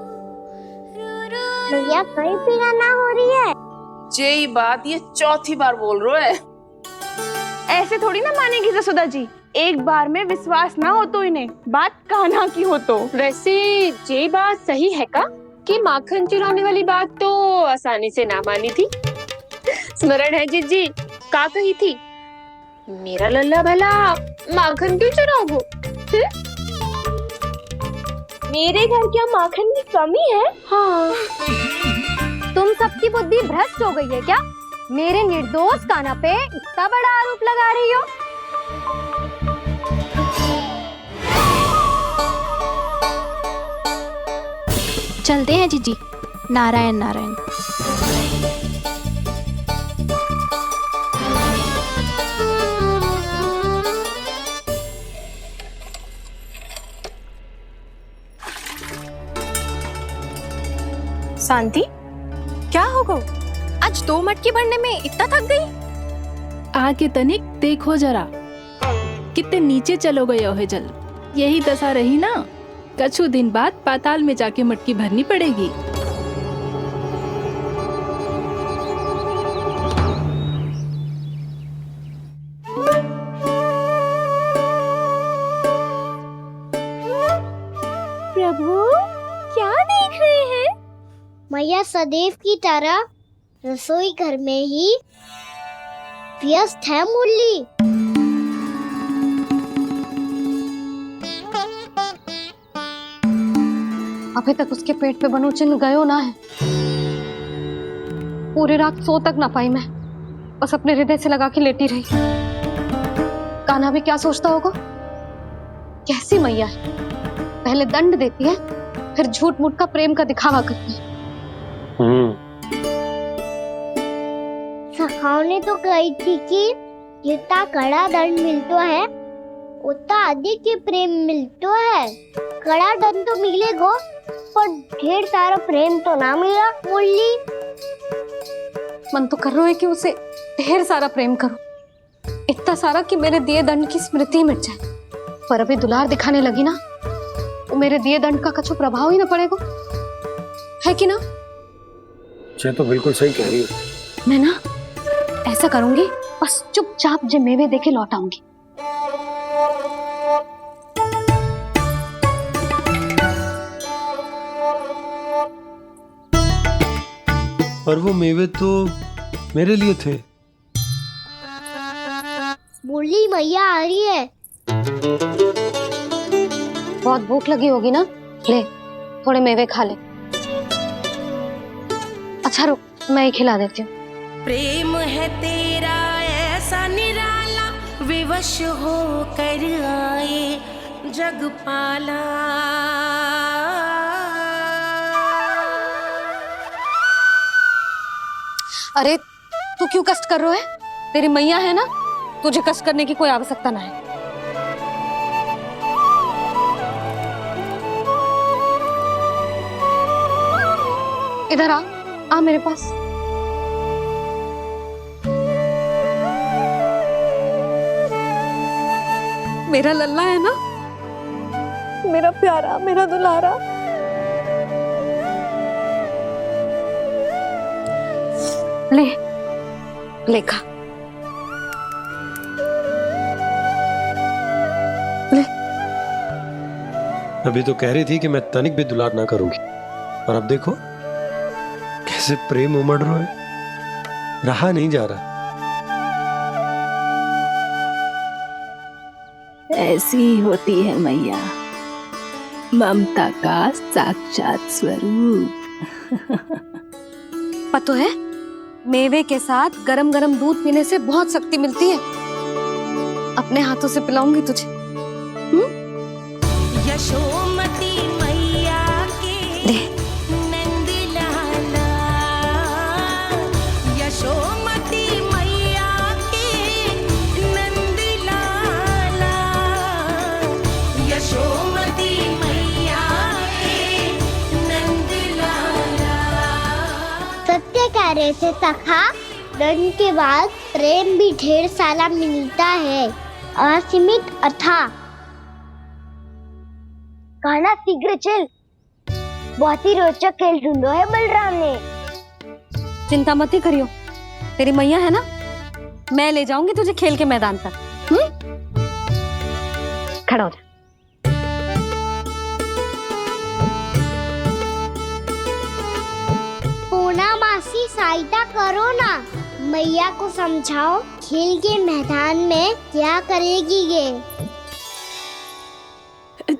मैया कहीं पीड़ा ना हो रही है। ये बात ये चौथी बार बोल रहे है। ऐसे थोड़ी ना मानेगी जसोदा जी। एक बार में विश्वास ना हो तो इन्हें, बात कान्हा की हो तो। वैसे ये बात सही है का कि माखन चुराने वाली बात तो आसानी से ना मानी थी। स्मरण है जीजी का कही थी, मेरा लल्ला भला माखन क्यों चुराओगे? मेरे घर क्या माखन की कमी है? हाँ, तुम सबकी बुद्धि भ्रष्ट हो गई है क्या? मेरे निर्दोष कान्हा पे इतना बड़ा आरोप लगा रही हो? चलते हैं जीजी। नारायण नारायण। शांति, क्या हो गो? आज 2 मटकी भरने में इतना थक गई? आके तनिक देखो जरा, कितने नीचे चलो गए हो जल। यही दशा रही ना, कछु दिन बाद पाताल में जाके मटकी भरनी पड़ेगी। प्रभु क्या देख रहे हैं? मैया सदैव की तरह रसोई घर में ही व्यस्त है मुरली। अभी तक उसके पेट पे बनो चिन्ह गयो ना है। पूरी रात सो तक ना पाई मैं, बस अपने हृदय से लगा के लेटी रही। कान्हा भी क्या सोचता होगा? कैसी मैया है, पहले दंड देती है, फिर झूठ मूठ का प्रेम का दिखावा करती है। सखाओं तो कही थी कि जितना कड़ा दंड मिलता है उतना अधिक ही प्रेम मिलता है। कड़ा दंड तो मिलेगा पर ढेर सारा प्रेम तो ना मिला मुरली। मन तो कर रहा है कि उसे ढेर सारा प्रेम करो, इतना सारा कि मेरे दिए दंड की स्मृति मिट जाए। पर अभी दुलार दिखाने लगी ना, वो मेरे दिए दंड का कछु प्रभाव ही ना पड़ेगा, है कि ना? ये तो बिल्कुल सही कह रही हो। मैं ना ऐसा करूंगी, बस चुपचाप जे मेवे देखे लौट आऊंगी। और वो मेवे तो मेरे लिए थे। बोली मैया आ रही है। बहुत भूख लगी होगी ना, ले थोड़े मेवे खा ले। अच्छा रुक, मैं ही खिला देती हूँ। प्रेम है तेरा ऐसा निराला, विवश हो कर आए जग पाला। अरे तू क्यों कष्ट कर रहा है? तेरी मैया है ना, तुझे कष्ट करने की कोई आवश्यकता ना है। इधर आ मेरे पास। मेरा लल्ला है ना, मेरा प्यारा, मेरा दुलारा। ले ले खा, ले। अभी तो कह रही थी कि मैं तनिक भी दुलार ना करूंगी, और अब देखो कैसे प्रेम उमड़ रहा है, रहा नहीं जा रहा। ऐसी ही होती है मैया, ममता का साक्षात स्वरूप। पता है, मेवे के साथ गरम गरम दूध पीने से बहुत शक्ति मिलती है। अपने हाथों से पिलाऊंगी तुझे। यशोमती मैया के नंद लाला, यशोमती मैया के नंद लाला, यशोमती मैया के नंद लाला। सत्य कह रहे थे सखा, दंड के बाद प्रेम भी ढेर सारा मिलता है, असीमित अथाह। गाना शीघ्र चल, बहुत ही रोचक खेल ढूंढो है बलराम ने। चिंता मत ही करियो, तेरी मैया है ना, मैं ले जाऊंगी तुझे खेल के मैदान तक। खड़ा हो जा। पूना मासी सहायता करो ना, मैया को समझाओ खेल के मैदान में क्या करेगी ये।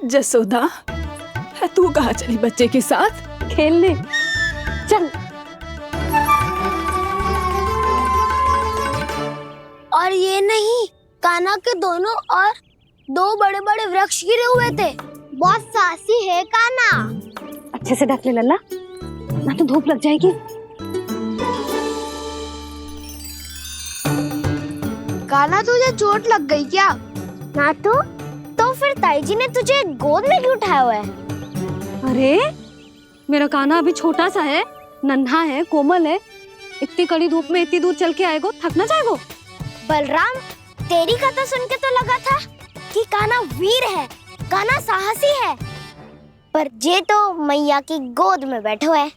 जसोदा, तू कहाँ चली बच्चे के साथ खेलने? चल। और ये नहीं, कान्हा के दोनों और दो बड़े बड़े वृक्ष गिरे हुए थे। बहुत साहसी है कान्हा। अच्छे से ढक ले लल्ला, ना तो धूप लग जाएगी। कान्हा तुझे चोट लग गई क्या? ना तो फिर ताई जी ने तुझे गोद में क्यों उठाया हुआ है? अरे मेरा कान्हा अभी छोटा सा है, नन्हा है, कोमल है। इतनी कड़ी धूप में इतनी दूर चल के आएगो, थक ना जाएगो। बलराम, तेरी कथा सुन के तो लगा था कि कान्हा वीर है, कान्हा साहसी है, पर ये तो मैया की गोद में बैठो है।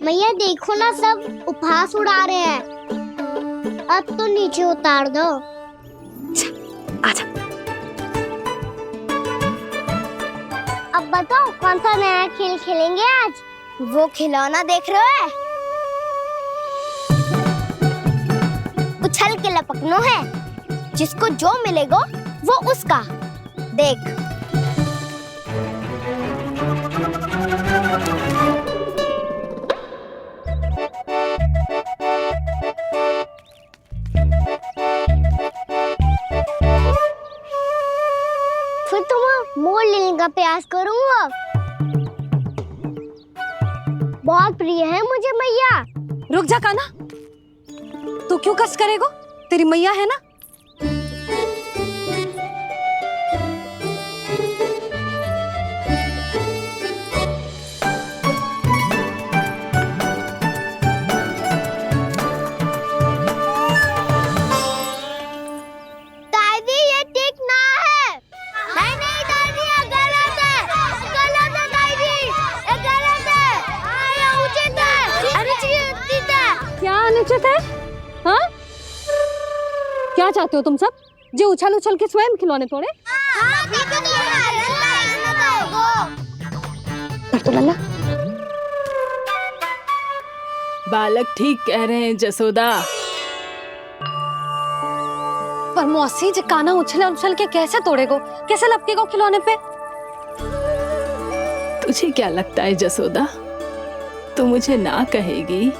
मैया देखो ना, सब उपहास उड़ा रहे हैं। अब तो नीचे उतार दो। आजा। अब बताओ कौन सा नया खेल खेलेंगे आज? वो खिलौना देख रहे हो? उछल के लपकनो है, जिसको जो मिलेगा वो उसका। देख। फिर तुम मोड़ लेने का प्रयास करूंगा। बहुत प्रिय है मुझे मैया। रुक जा कान्हा, तू क्यों कष्ट करेगो? तेरी मैया है ना। दादी ये ठीक ना है। नहीं नहीं दादी, ये गलत है, गलत है दादी, ये गलत है। ये उचित है, अनुचित है। क्या अनुचित है? हाँ? क्या चाहते हो तुम सब? जो उछल उछल के स्वयं खिलौने तोड़े? तो लल्ला, बालक ठीक कह रहे हैं जसोदा। पर मौसी जी काना उछल उछल के कैसे तोड़ेगो, कैसे लपकेगो खिलौने पे? तुझे क्या लगता है जसोदा, तू मुझे ना कहेगी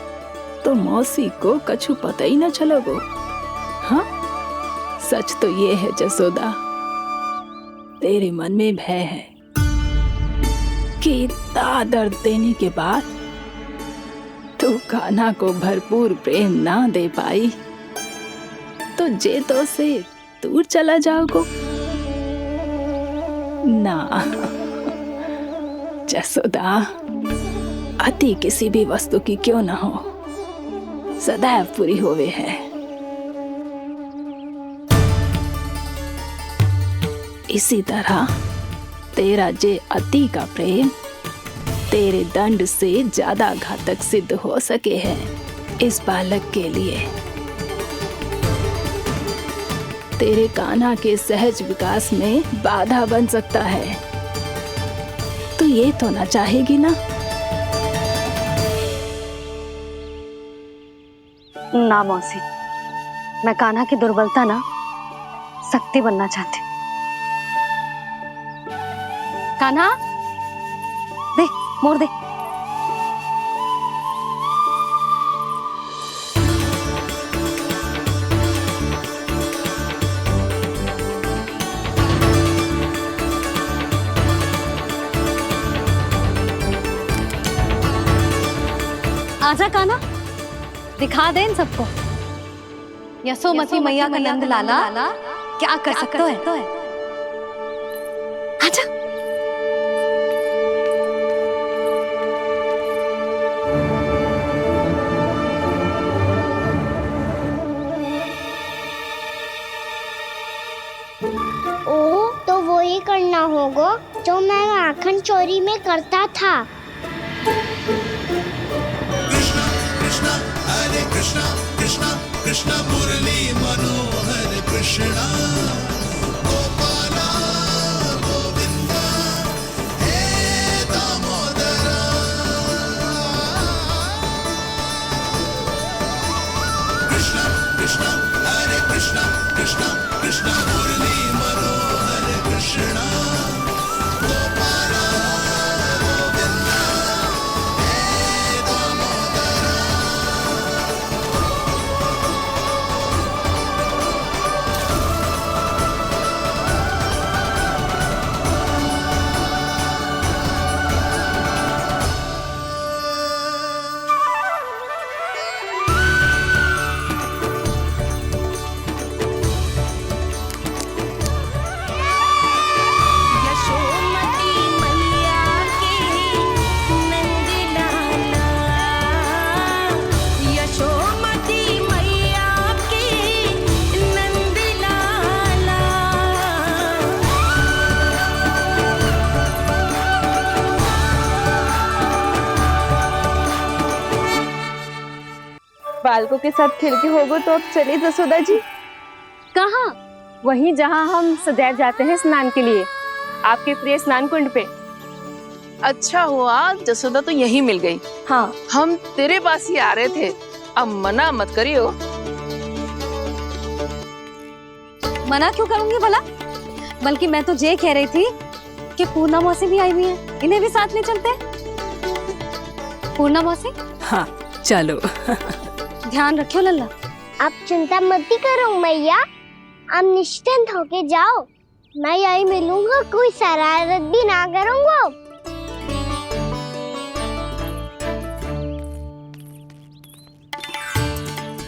तो मौसी को कछु पता ही न चलोगो। हाँ, सच तो ये है जसोदा, तेरे मन में भय है कि इतना दर्द देने के बाद तू कान्हा को भरपूर प्रेम ना दे पाई तो जेतो से दूर चला जाओगो ना। जसोदा, अति किसी भी वस्तु की क्यों ना हो, सदैव पूरी होवे है। इसी तरह तेरा जे अति का प्रेम तेरे दंड से ज्यादा घातक सिद्ध हो सके है इस बालक के लिए। तेरे कान्हा के सहज विकास में बाधा बन सकता है। तू ये तो ना चाहेगी ना? ना मौसी, मैं कान्हा की दुर्बलता ना शक्ति बनना चाहती। कान्हा, दे मोड़ दे। आजा कान्हा, दिखा दे इन सबको यशोमती मैया का नंद लाला क्या कर सकता है। आजा। ओ, तो वो ही करना होगा जो मैं माखन चोरी में करता था। हरे कृष्णा कृष्णा कृष्णा मुरली मनोहर कृष्णा गोपाला गोविंदा हे दामोदरा। कृष्णा कृष्णा हरे कृष्णा कृष्णा कृष्णा मुरली मनोहर कृष्णा गोपाला गोविंदा हे दामोदरा। यशोमती मैया के नंद लाला, यशोमती मैया के नंद लाला। बालकों के साथ खेल के होगो तो अब चले जसोदा जी। कहाँ? वहीं जहाँ हम सदैव जाते हैं स्नान के लिए, आपके प्रिय स्नान कुंड पे। अच्छा हुआ जसोदा तो यहीं मिल गई। हाँ, हम तेरे पास ही आ रहे थे, अब मना मत करियो। मना क्यों करूंगी भला? बल्कि मैं तो ये कह रही थी कि पूर्णा मौसी भी आई हुई है, इन्हें भी साथ ले चलते हैं। पूर्णा मौसी, हाँ चलो। ध्यान रखियो लल्ला। आप चिंता मत करो मैया, आप निश्चिंत होके जाओ, मैं यही मिलूंगा, कोई शरारत भी ना करूंगा।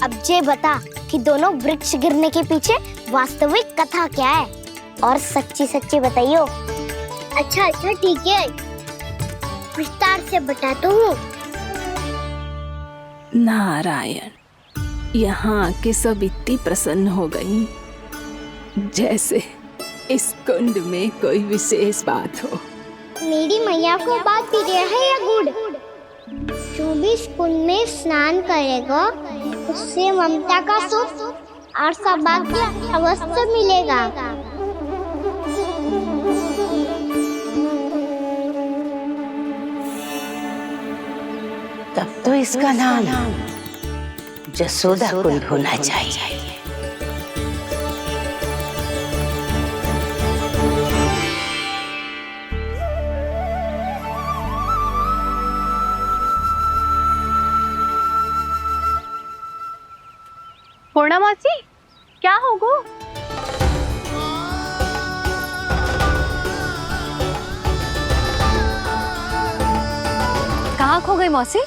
अब ये बता कि दोनों वृक्ष गिरने के पीछे वास्तविक कथा क्या है, और सच्ची सच्ची बताइयो। अच्छा अच्छा ठीक है, विस्तार से बताता हूँ। नारायण, यहाँ के सब इतनी प्रसन्न हो गई जैसे इस कुंड में कोई विशेष बात हो। मेरी मैया को बात प्रिय है या गुड़? जो भी इस कुंड में स्नान करेगा उससे ममता का सुख और सौभाग्य अवश्य मिलेगा। तब तो इसका नाम जसोदा कुंड होना चाहिए। पूर्णा मासी, क्या हो गो? कहाँ खो गई मौसी?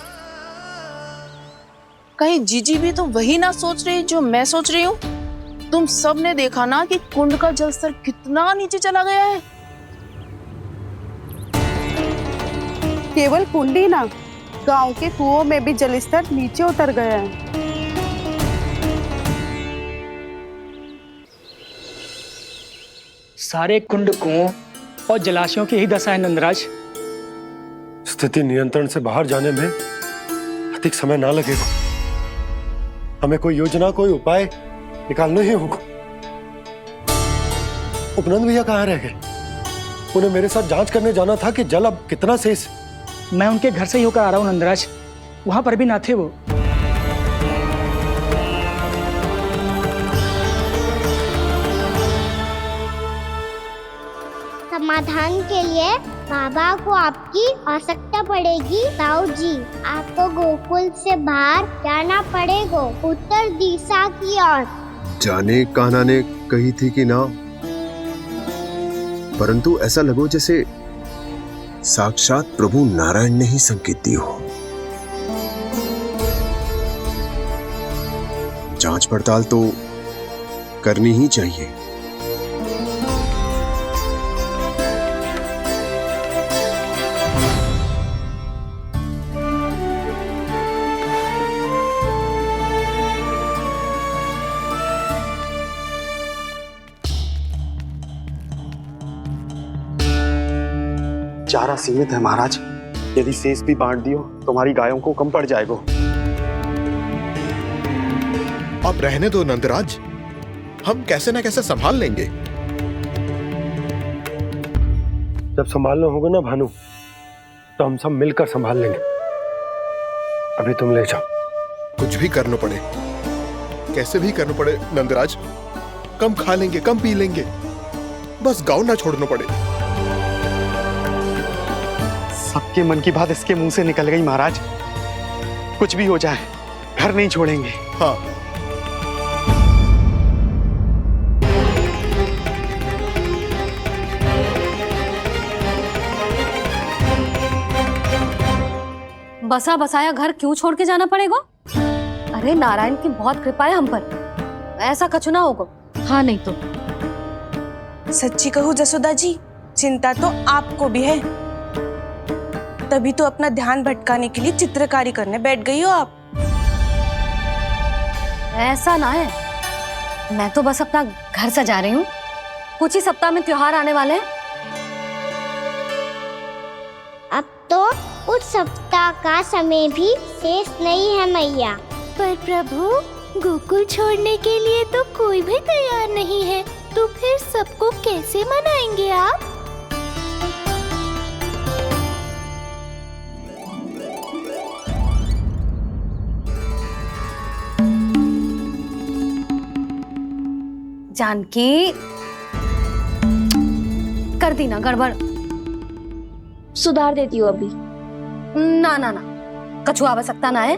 कहीं जीजी भी तो वही ना सोच रही जो मैं सोच रही हूँ? तुम सब ने देखा ना कि कुंड का जलस्तर कितना नीचे चला गया है। केवल कुंड ही ना, गांव के कुओं में भी जलस्तर नीचे उतर गया है। सारे कुंड कुओं और जलाशयों की ही दशा है नंदराज। स्थिति नियंत्रण से बाहर जाने में अधिक समय ना लगेगा। हमें कोई योजना, कोई उपाय निकालना ही होगा। उपनंद भैया कहाँ रह गए? उन्हें मेरे साथ जांच करने जाना था कि जल अब कितना शेष। मैं उनके घर से ही होकर आ रहा हूँ नंदराज, वहां पर भी ना थे वो। समाधान के लिए बाबा को आपकी आवश्यकता पड़ेगी। ताऊ जी, आपको गोकुल से बाहर जाना पड़ेगा, उत्तर दिशा की ओर। जाने कान्हा ने कही थी कि ना, परंतु ऐसा लगो जैसे साक्षात प्रभु नारायण ने ही संकेत दी हो। जांच पड़ताल तो करनी ही चाहिए। चारा सीमित है महाराज, यदि शेष भी बांट दियो तो हमारी गायों को कम पड़ जाएगा। अब रहने दो नंदराज, हम कैसे न कैसे संभाल लेंगे। जब संभालना होगा ना भानु, तो हम सब मिलकर संभाल लेंगे। अभी तुम ले जाओ। कुछ भी करना पड़े, कैसे भी करना पड़े नंदराज, कम खा लेंगे, कम पी लेंगे, बस गांव ना छोड़ना पड़े। सबके मन की बात इसके मुंह से निकल गई महाराज। कुछ भी हो जाए, घर नहीं छोड़ेंगे। हाँ। बसा बसाया घर क्यों छोड़ के जाना पड़ेगा? अरे नारायण की बहुत कृपा है हम पर, ऐसा कछु ना होगा। हाँ नहीं तो सच्ची कहूँ जसोदा जी, चिंता तो आपको भी है, तभी तो अपना ध्यान भटकाने के लिए चित्रकारी करने बैठ गई हो आप। ऐसा ना है, मैं तो बस अपना घर सजा रही हूँ। कुछ ही सप्ताह में त्योहार आने वाले हैं। अब तो उस सप्ताह का समय भी शेष नहीं है मैया। पर प्रभु, गोकुल छोड़ने के लिए तो कोई भी तैयार नहीं है, तो फिर सबको कैसे मनाएंगे आप? जानकी, कर दी ना गड़बड़। सुधार देती हूँ अभी। ना ना ना, कछु आवश्यकता ना है।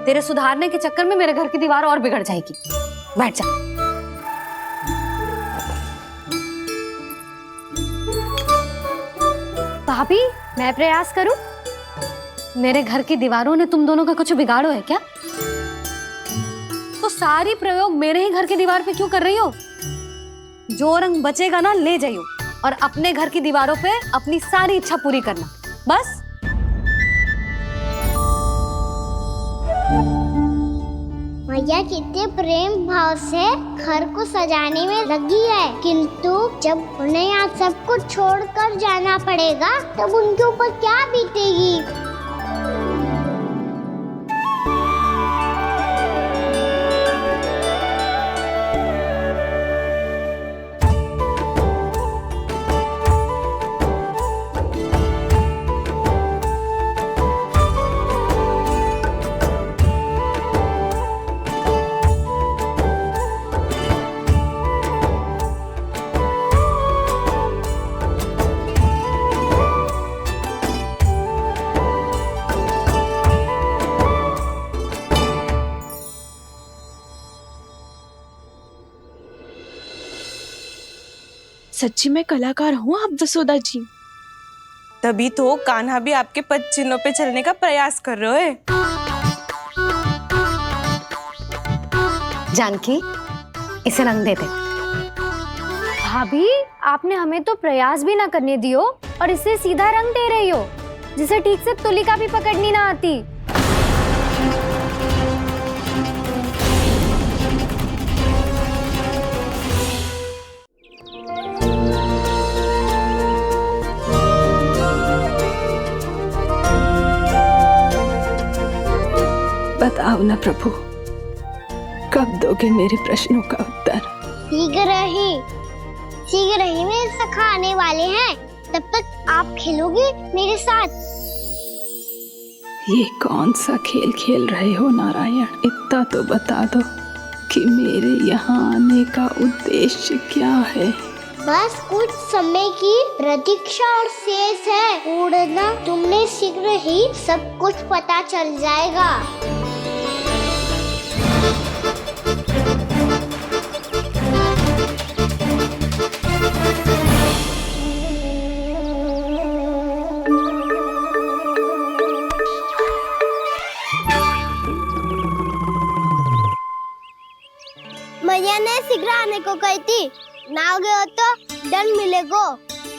तेरे सुधारने के चक्कर में मेरे घर की दीवार और बिगड़ जाएगी। बैठ जा। भाभी, मैं प्रयास करूं? मेरे घर की दीवारों ने तुम दोनों का कुछ बिगाड़ो है क्या? तो सारी प्रयोग मेरे ही घर की दीवार पे क्यों कर रही हो? जो रंग बचेगा ना ले जाइयो, और अपने घर की दीवारों पे अपनी सारी इच्छा पूरी करना, बस। मैया कितने प्रेम भाव से घर को सजाने में लगी है, किंतु जब उन्हें यहाँ सब कुछ छोड़कर जाना पड़ेगा तब उनके ऊपर क्या बीतेगी? सच्ची में कलाकार हूँ आप जसोदा जी। तभी तो कान्हा भी आपके पद चिन्हों पे चलने का प्रयास कर रहे है। जानकी, इसे रंग दे दे। भाभी, आपने हमें तो प्रयास भी ना करने दियो और इसे सीधा रंग दे रही हो, जिसे ठीक से तुलिका भी पकड़नी ना आती। बताओ ना प्रभु, कब दोगे मेरे प्रश्नों का उत्तर? शीघ्र ही मेरे सखा आने वाले हैं, तब तक आप खेलोगे मेरे साथ। ये कौन सा खेल खेल रहे हो नारायण? इतना तो बता दो कि मेरे यहाँ आने का उद्देश्य क्या है? बस कुछ समय की प्रतीक्षा और शेष है। उड़ना तुमने शीघ्र ही सब कुछ पता चल जाएगा। मैया ने शीघ्र आने को कही थी, ना हो गए हो तो दंड मिलेगा।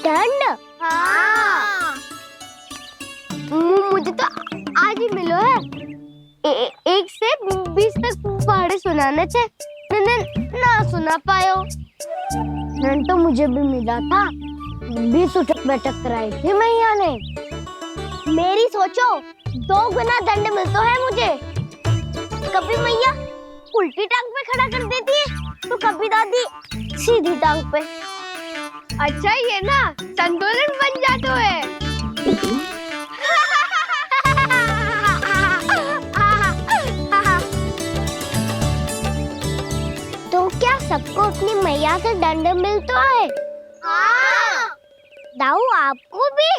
दंड? हाँ। मुझे तो आज ही मिलो है। 1 से 20 तक पहाड़े सुनाने थे, ना सुना पायो। दंड तो मुझे भी मिला था, 20 उठक बैठक कराई थी मैया ने। मेरी सोचो, 2 गुना दंड मिलता है मुझे। कभी मैया उल्टी टांग पे खड़ा कर देती है, तो कभी दादी सीधी टांग पे। अच्छा, ये ना संतुलन बन जाता है। तो क्या सबको अपनी मैया से दंड मिलता है? हाँ। दाऊ, आपको भी?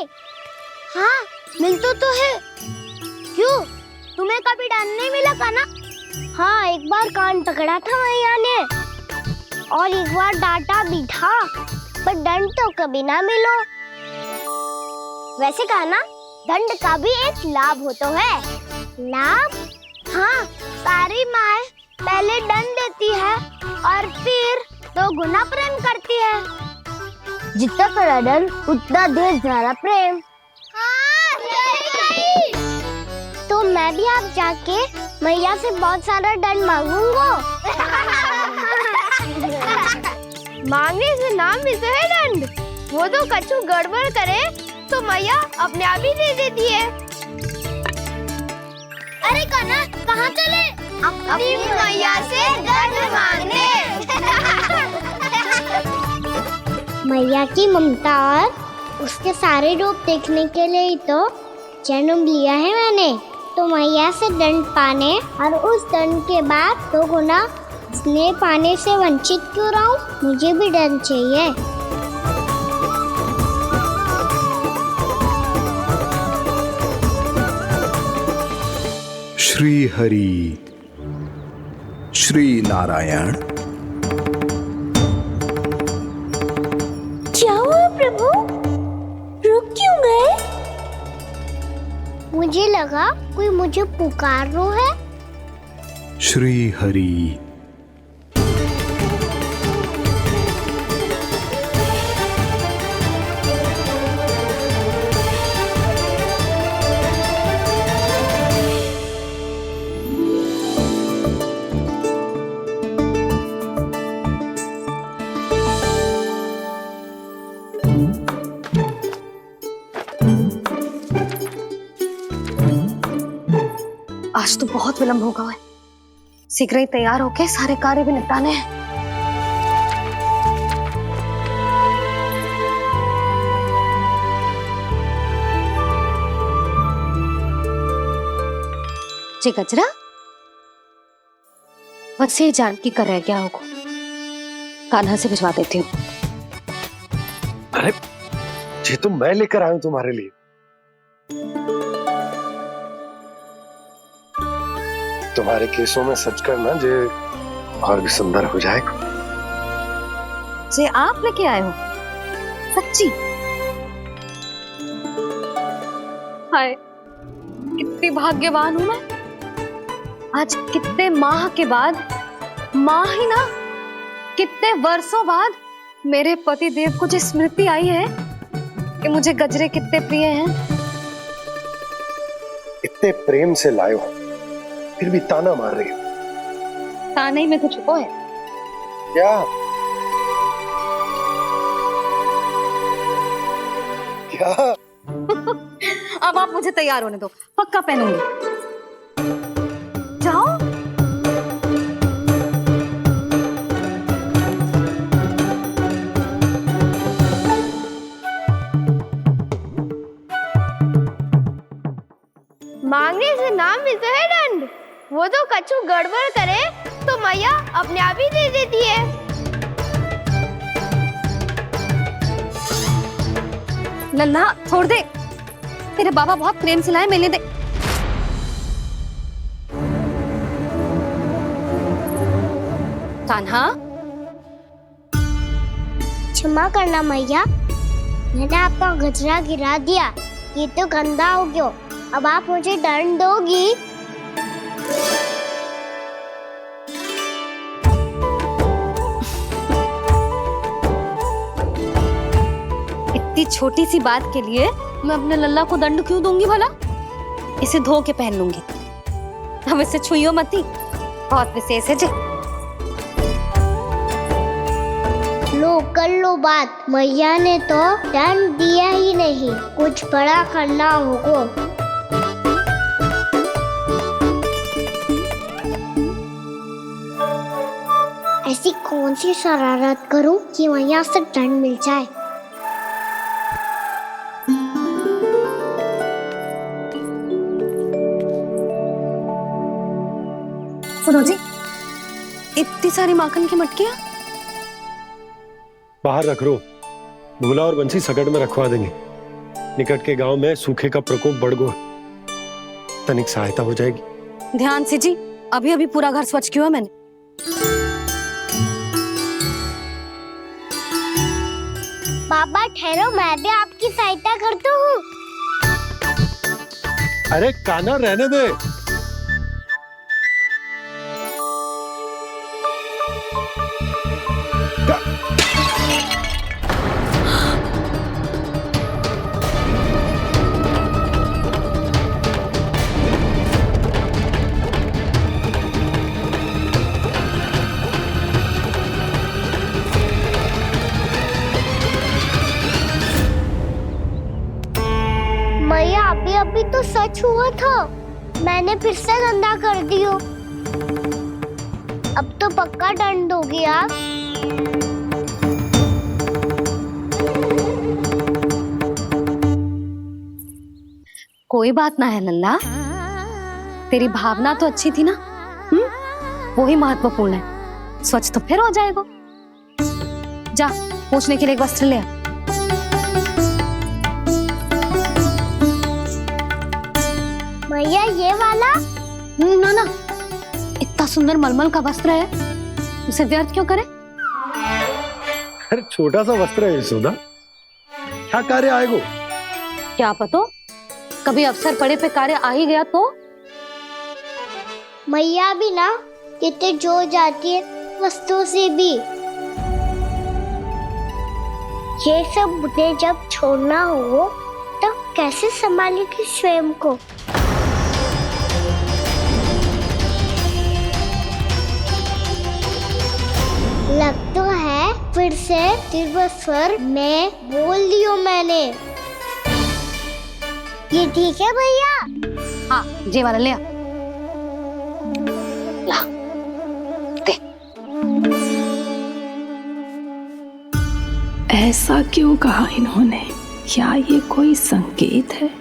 हाँ, मिलता तो है। क्यों, तुम्हें कभी दंड नहीं मिला का ना? हाँ, एक बार कान पकड़ा था मैया ने और एक बार डांटा भी था, पर दंड तो कभी ना मिलो। वैसे कहा ना, दंड का भी एक लाभ होता है। लाभ? हाँ, सारी माँ पहले दंड देती है और फिर 2 गुना प्रेम करती है। जितना बड़ा दंड उतना ढेर सारा प्रेम। हाँ, सही कही। तो मैं भी आप जाके मैया से बहुत सारा दंड मांगूंगा। मांगने से ना मिलता है दंड, वो तो कछु गड़बड़ करे तो मैया अपने आप ही दे देती है। अरे कान्हा, कहाँ चले? अपनी मैया से दंड मांगने। मैया की ममता और उसके सारे रूप देखने के लिए ही तो जन्म लिया है मैंने। तो मैया से दंड पाने और उस दंड के बाद 2 गुना स्नेह पाने से वंचित क्यों रहूं? मुझे भी दंड चाहिए। श्री हरि, श्री नारायण। क्या हुआ प्रभु? रुक क्यों गए? मुझे लगा कोई मुझे पुकार रहा है। श्री हरि। आज तो बहुत विलंब होगा है। शीघ्र ही तैयार होके सारे कार्य भी निपटाने हैं। जी गजरा, बस ये जानकी कर रह गया होगा, कान्हा से भिजवा देती हूँ। अरे, ये तो मैं लेकर आया हूं तुम्हारे लिए। तुम्हारे केसों में सच करना जे और भी सुंदर हो जाएगा। जे आप लेके आए हो? सच्ची। हाय, कितनी भाग्यवान हूं मैं। आज कितने माह के बाद, माह ही ना, कितने वर्षों बाद मेरे पति देव को जो स्मृति आई है कि मुझे गजरे कितने प्रिय हैं। इतने प्रेम से लाए हो, फिर भी ताना मार रही हो। ताने में कुछ छुपो है क्या? क्या? अब आप मुझे तैयार होने दो, पक्का पहनूंगी। जाओ। मांगने से ना मिलता है दंड। वो तो कछु गड़बड़ करे तो मैया अपने आप ही दे देती है। नन्हा छोड़ दे, तेरे बाबा बहुत प्रेम से लाए, मिलने दे। कान्हा, क्षमा करना मैया, मैंने आपका गजरा गिरा दिया। ये तो गंदा हो गया। अब आप मुझे दंड दोगी? इतनी छोटी सी बात के लिए मैं अपने लल्ला को दंड क्यों दूंगी भला? इसे धो के पहन लूंगी। हम इसे छुइयो मती, बहुत विशेष है जी। लो कर लो बात, मैया ने तो दंड दिया ही नहीं, कुछ बड़ा करना होगा। ऐसी कौन सी शरारत करूं कि मैया से दंड मिल जाए? सुनो जी, इतनी सारी माखन की मटकियां बाहर रख रो, भूला और बंसी सगड़ में रखवा देंगे। निकट के गांव में सूखे का प्रकोप बढ़ गया, तनिक सहायता हो जाएगी। ध्यान से जी, अभी अभी पूरा घर स्वच्छ किया मैंने। पापा ठहरो, मैं भी आपकी सहायता करता हूँ। अरे कान्हा रहने दे। मैया अभी अभी तो सच हुआ था, मैंने फिर से गंदा कर दियो। अब तो पक्का दंड दोगी आप। कोई बात ना है लल्ला, तेरी भावना तो अच्छी थी ना, वही महत्वपूर्ण है। स्वच्छ तो फिर हो जाएगा। जा, पूछने के लिए एक वस्त्र ले आ। भैया ये वाला? ना ना, इतना सुंदर मलमल का वस्त्र है, उसे व्यर्थ क्यों करे? अरे छोटा सा वस्त्र है यशोदा, क्या कार्य आएगा? क्या पता, कभी अवसर पड़े पे कार्य आ ही गया तो। मैया भी ना कितने जो जाती है वस्तुओं से भी। ये सब मुझे जब छोड़ना हो तो कैसे संभालेगी स्वयं को? लग तो है फिर से तीव्र स्वर में बोल दियो मैंने। ये ठीक है भैया? हाँ, ये वाला ले आ। ला, दे। ऐसा क्यों कहा इन्होंने? क्या ये कोई संकेत है?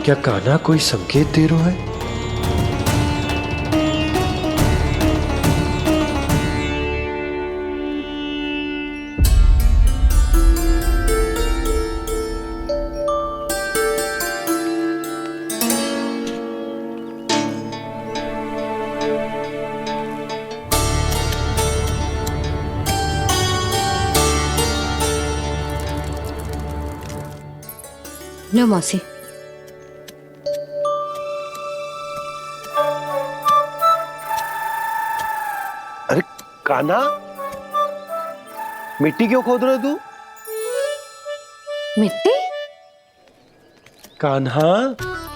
क्या कान्हा कोई संकेत दे रहा है? लो मौसी। अरे कान्हा, मिट्टी क्यों खोद रहे तू? मिट्टी? कान्हा,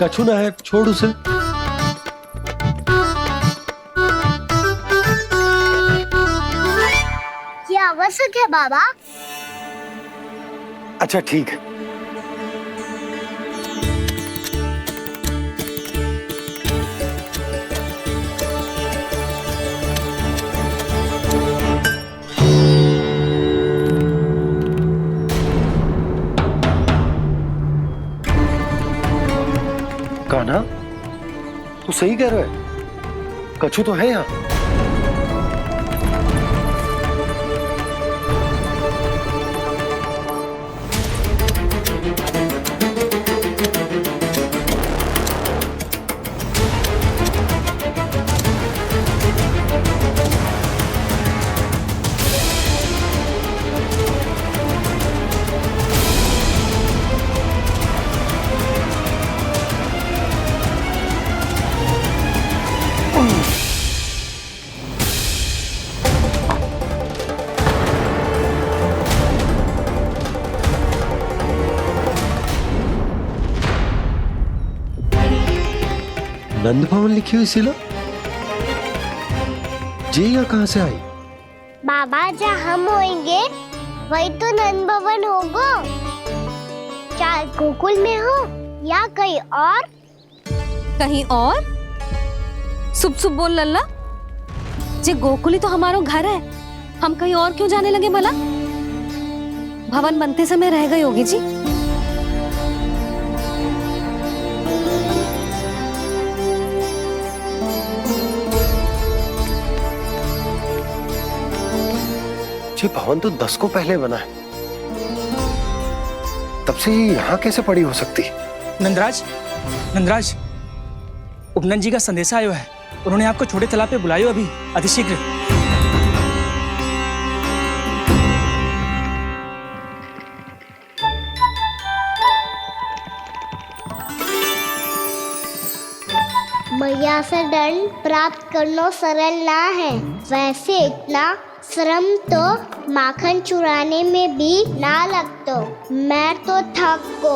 कछु ना है, छोड़ उसे। ये आवश्यक है बाबा। अच्छा ठीक है। कान्हा, तू सही कह रहा है, कछु तो है यहाँ। नंद भवन लिखी हुई सिला, जी यहाँ कहाँ से आई? बाबा जहाँ हम होंगे वही तो नंद भवन होगा। चाहे गोकुल में हो या कहीं और। कहीं और? सुब सुब बोल लल्ला। जे गोकुल ही तो हमारा घर है, हम कहीं और क्यों जाने लगे भला? भवन बनते समय रह गई होगी जी। ये भवन तो 10 को पहले बना है, तब से ये यहाँ कैसे पड़ी हो सकती? नंदराज, नंदराज, उपनंद जी का संदेशा आयो है। उन्होंने आपको छोटे तालाब पे बुलायो अभी, अतिशीघ्र। मैया से दंड प्राप्त करना सरल ना है। वैसे इतना श्रम तो माखन चुराने में भी ना लगतो। मैं तो थक को।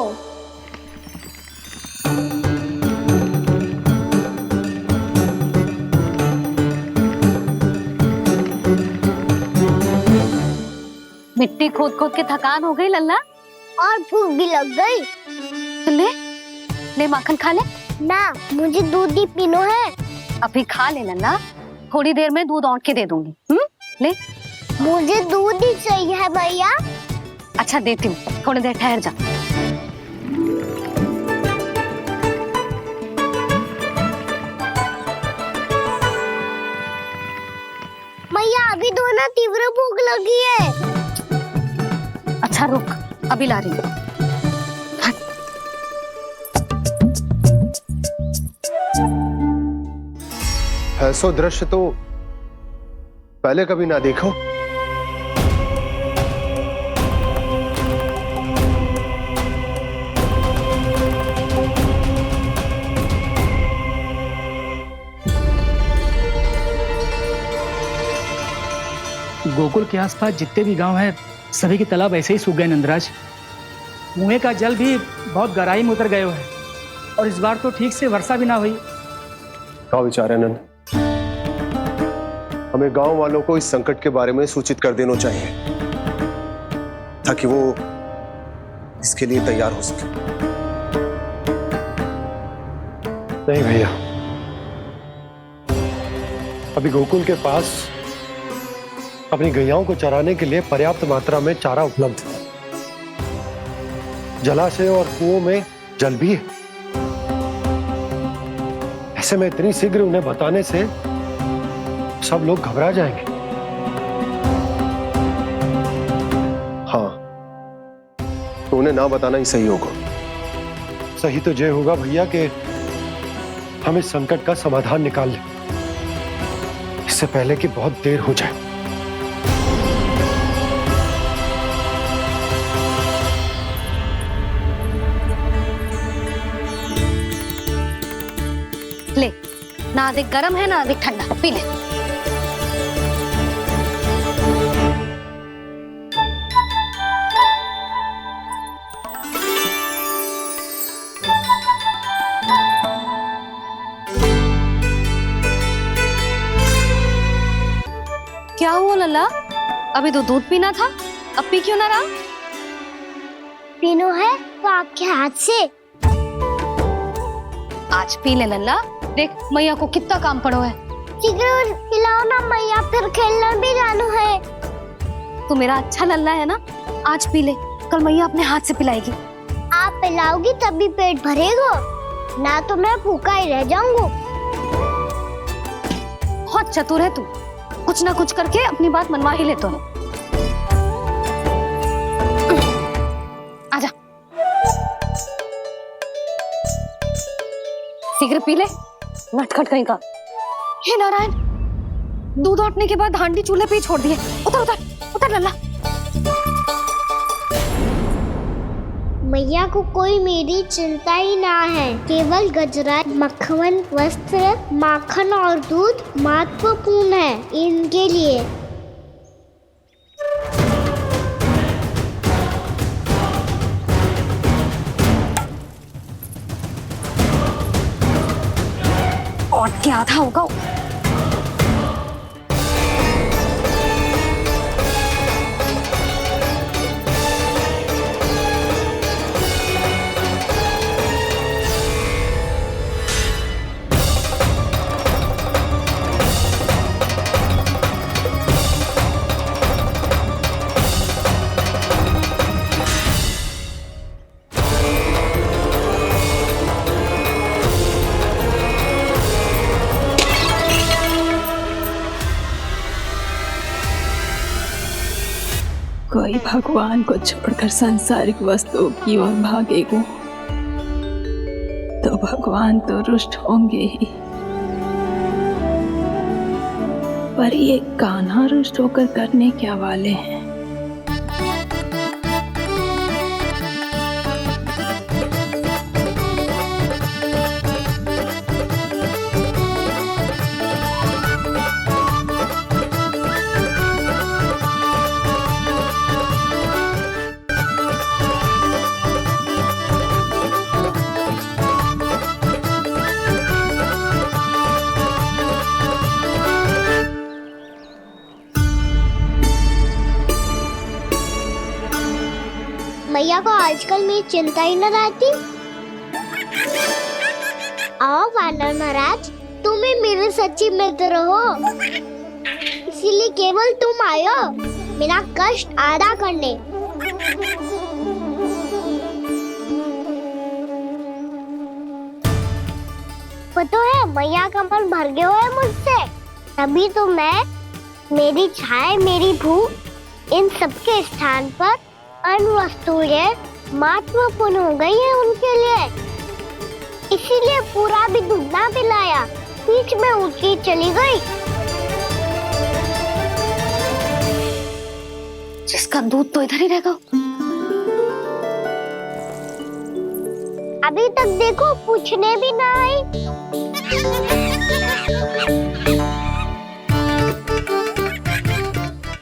मिट्टी खोद खोद के थकान हो गई लल्ला, और भूख भी लग गई। तो ले ले माखन खा ले। ना, मुझे दूध ही पीनो है। अभी खा ले लल्ला, थोड़ी देर में दूध औंट के दे दूंगी। ले। मुझे दूध ही चाहिए है भैया। अच्छा देती हूँ, थोड़ी देर ठहर जा। मैया अभी दोनों तीव्र भूख लगी है। अच्छा रुक, अभी ला रही हूँ। ऐसा दृश्य तो पहले कभी ना देखो। गोकुल के आसपास जितने भी गांव हैं, सभी के तालाब ऐसे ही सूख गए नंदराज। कुएं का जल भी बहुत गहराई में उतर गए है, और इस बार तो ठीक से वर्षा भी ना हुई। क्या विचार है नंद? हमें गांव वालों को इस संकट के बारे में सूचित कर देना चाहिए, ताकि वो इसके लिए तैयार हो सके। नहीं भैया, अभी गोकुल के पास अपनी गैयाओं को चराने के लिए पर्याप्त मात्रा में चारा उपलब्ध है। जलाशय और कुओं में जल भी है। ऐसे में इतनी शीघ्र उन्हें बताने से सब लोग घबरा जाएंगे। हाँ, तो उन्हें ना बताना ही सही होगा। सही तो ये होगा भैया कि हम इस संकट का समाधान निकाल लें, इससे पहले कि बहुत देर हो जाए। ना अधिक गर्म है ना अधिक ठंडा, पी ले। क्या हुआ लल्ला? अभी तो दूध पीना था, अब पी क्यों ना रहा? पीनो है तो आपके हाथ से। आज पी ले लल्ला, देख मैया को कितना काम पड़ो है। शीघ्र पिलाओ ना मैया, फिर खेलना भी जानो है। तू मेरा अच्छा लल्ला है ना, आज पी ले, कल मैया अपने हाथ से पिलाएगी। आप पिलाओगी तभी पेट भरेगा, ना तो मैं भूखा ही रह जाऊंगा। बहुत चतुर है तू, कुछ ना कुछ करके अपनी बात मनवा ही लेता है। आजा, शीघ्र पी ले, नटखट कहीं का। हे नारायण, दूध औटने के बाद हांडी चूल्हे पे ही छोड़ दिए। उतर उतर उतर लल्ला। मैया को कोई मेरी चिंता ही ना है, केवल गजरा, मक्खन, वस्त्र, माखन और दूध महत्वपूर्ण है इनके लिए। और क्या था होगा? कोई भगवान को छोड़कर सांसारिक वस्तुओं की ओर भागेगा तो भगवान तो रुष्ट होंगे ही, पर ये कान्हा रुष्ट होकर करने क्या वाले हैं? मैया को आजकल मेरी चिंता ही न रहती। आओ वानर महाराज, तुम ही मेरे सच्ची मित्र हो, इसीलिए केवल तुम आयो मेरा कष्ट आधा करने। पता है मैया का मन भर गया है मुझसे, तभी तो मैं, मेरी छाया, मेरी भूख, इन सबके स्थान पर अन्य वस्तुएं महत्वपूर्ण हो गई है उनके लिए। इसीलिए पूरा भी दूध ना पिलाया, बीच में उठ के चली गई। जिसका दूध तो इधर ही रहेगा। अभी तक देखो पूछने भी ना आई।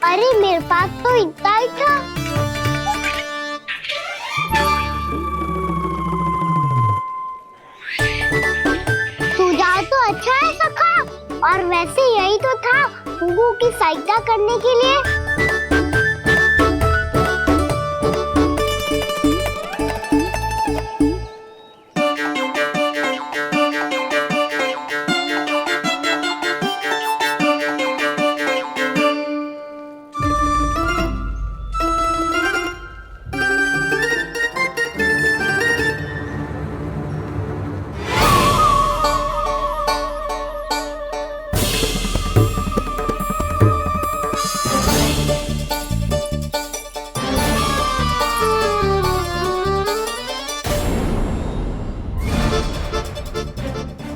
अरे मेरे पास तो इतना ही था। सुझाव तो अच्छा है सखा, और वैसे यही तो था गुगू की सहायता करने के लिए।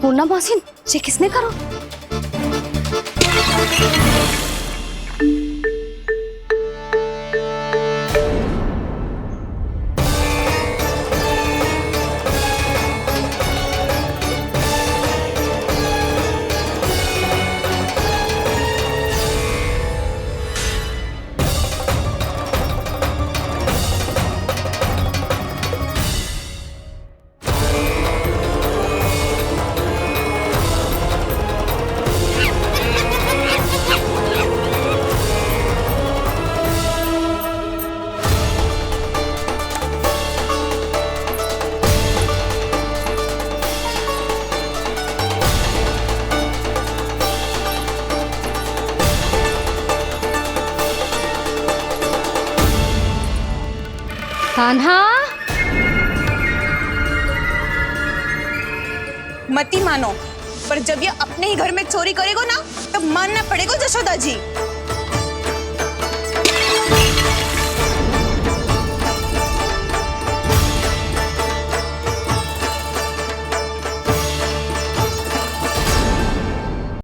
पूर्णा मौसी, ये किसने करो? कान्हा, मत ही मानो, पर जब ये अपने ही घर में चोरी करेगा ना तब मानना पड़ेगा जशोदा जी।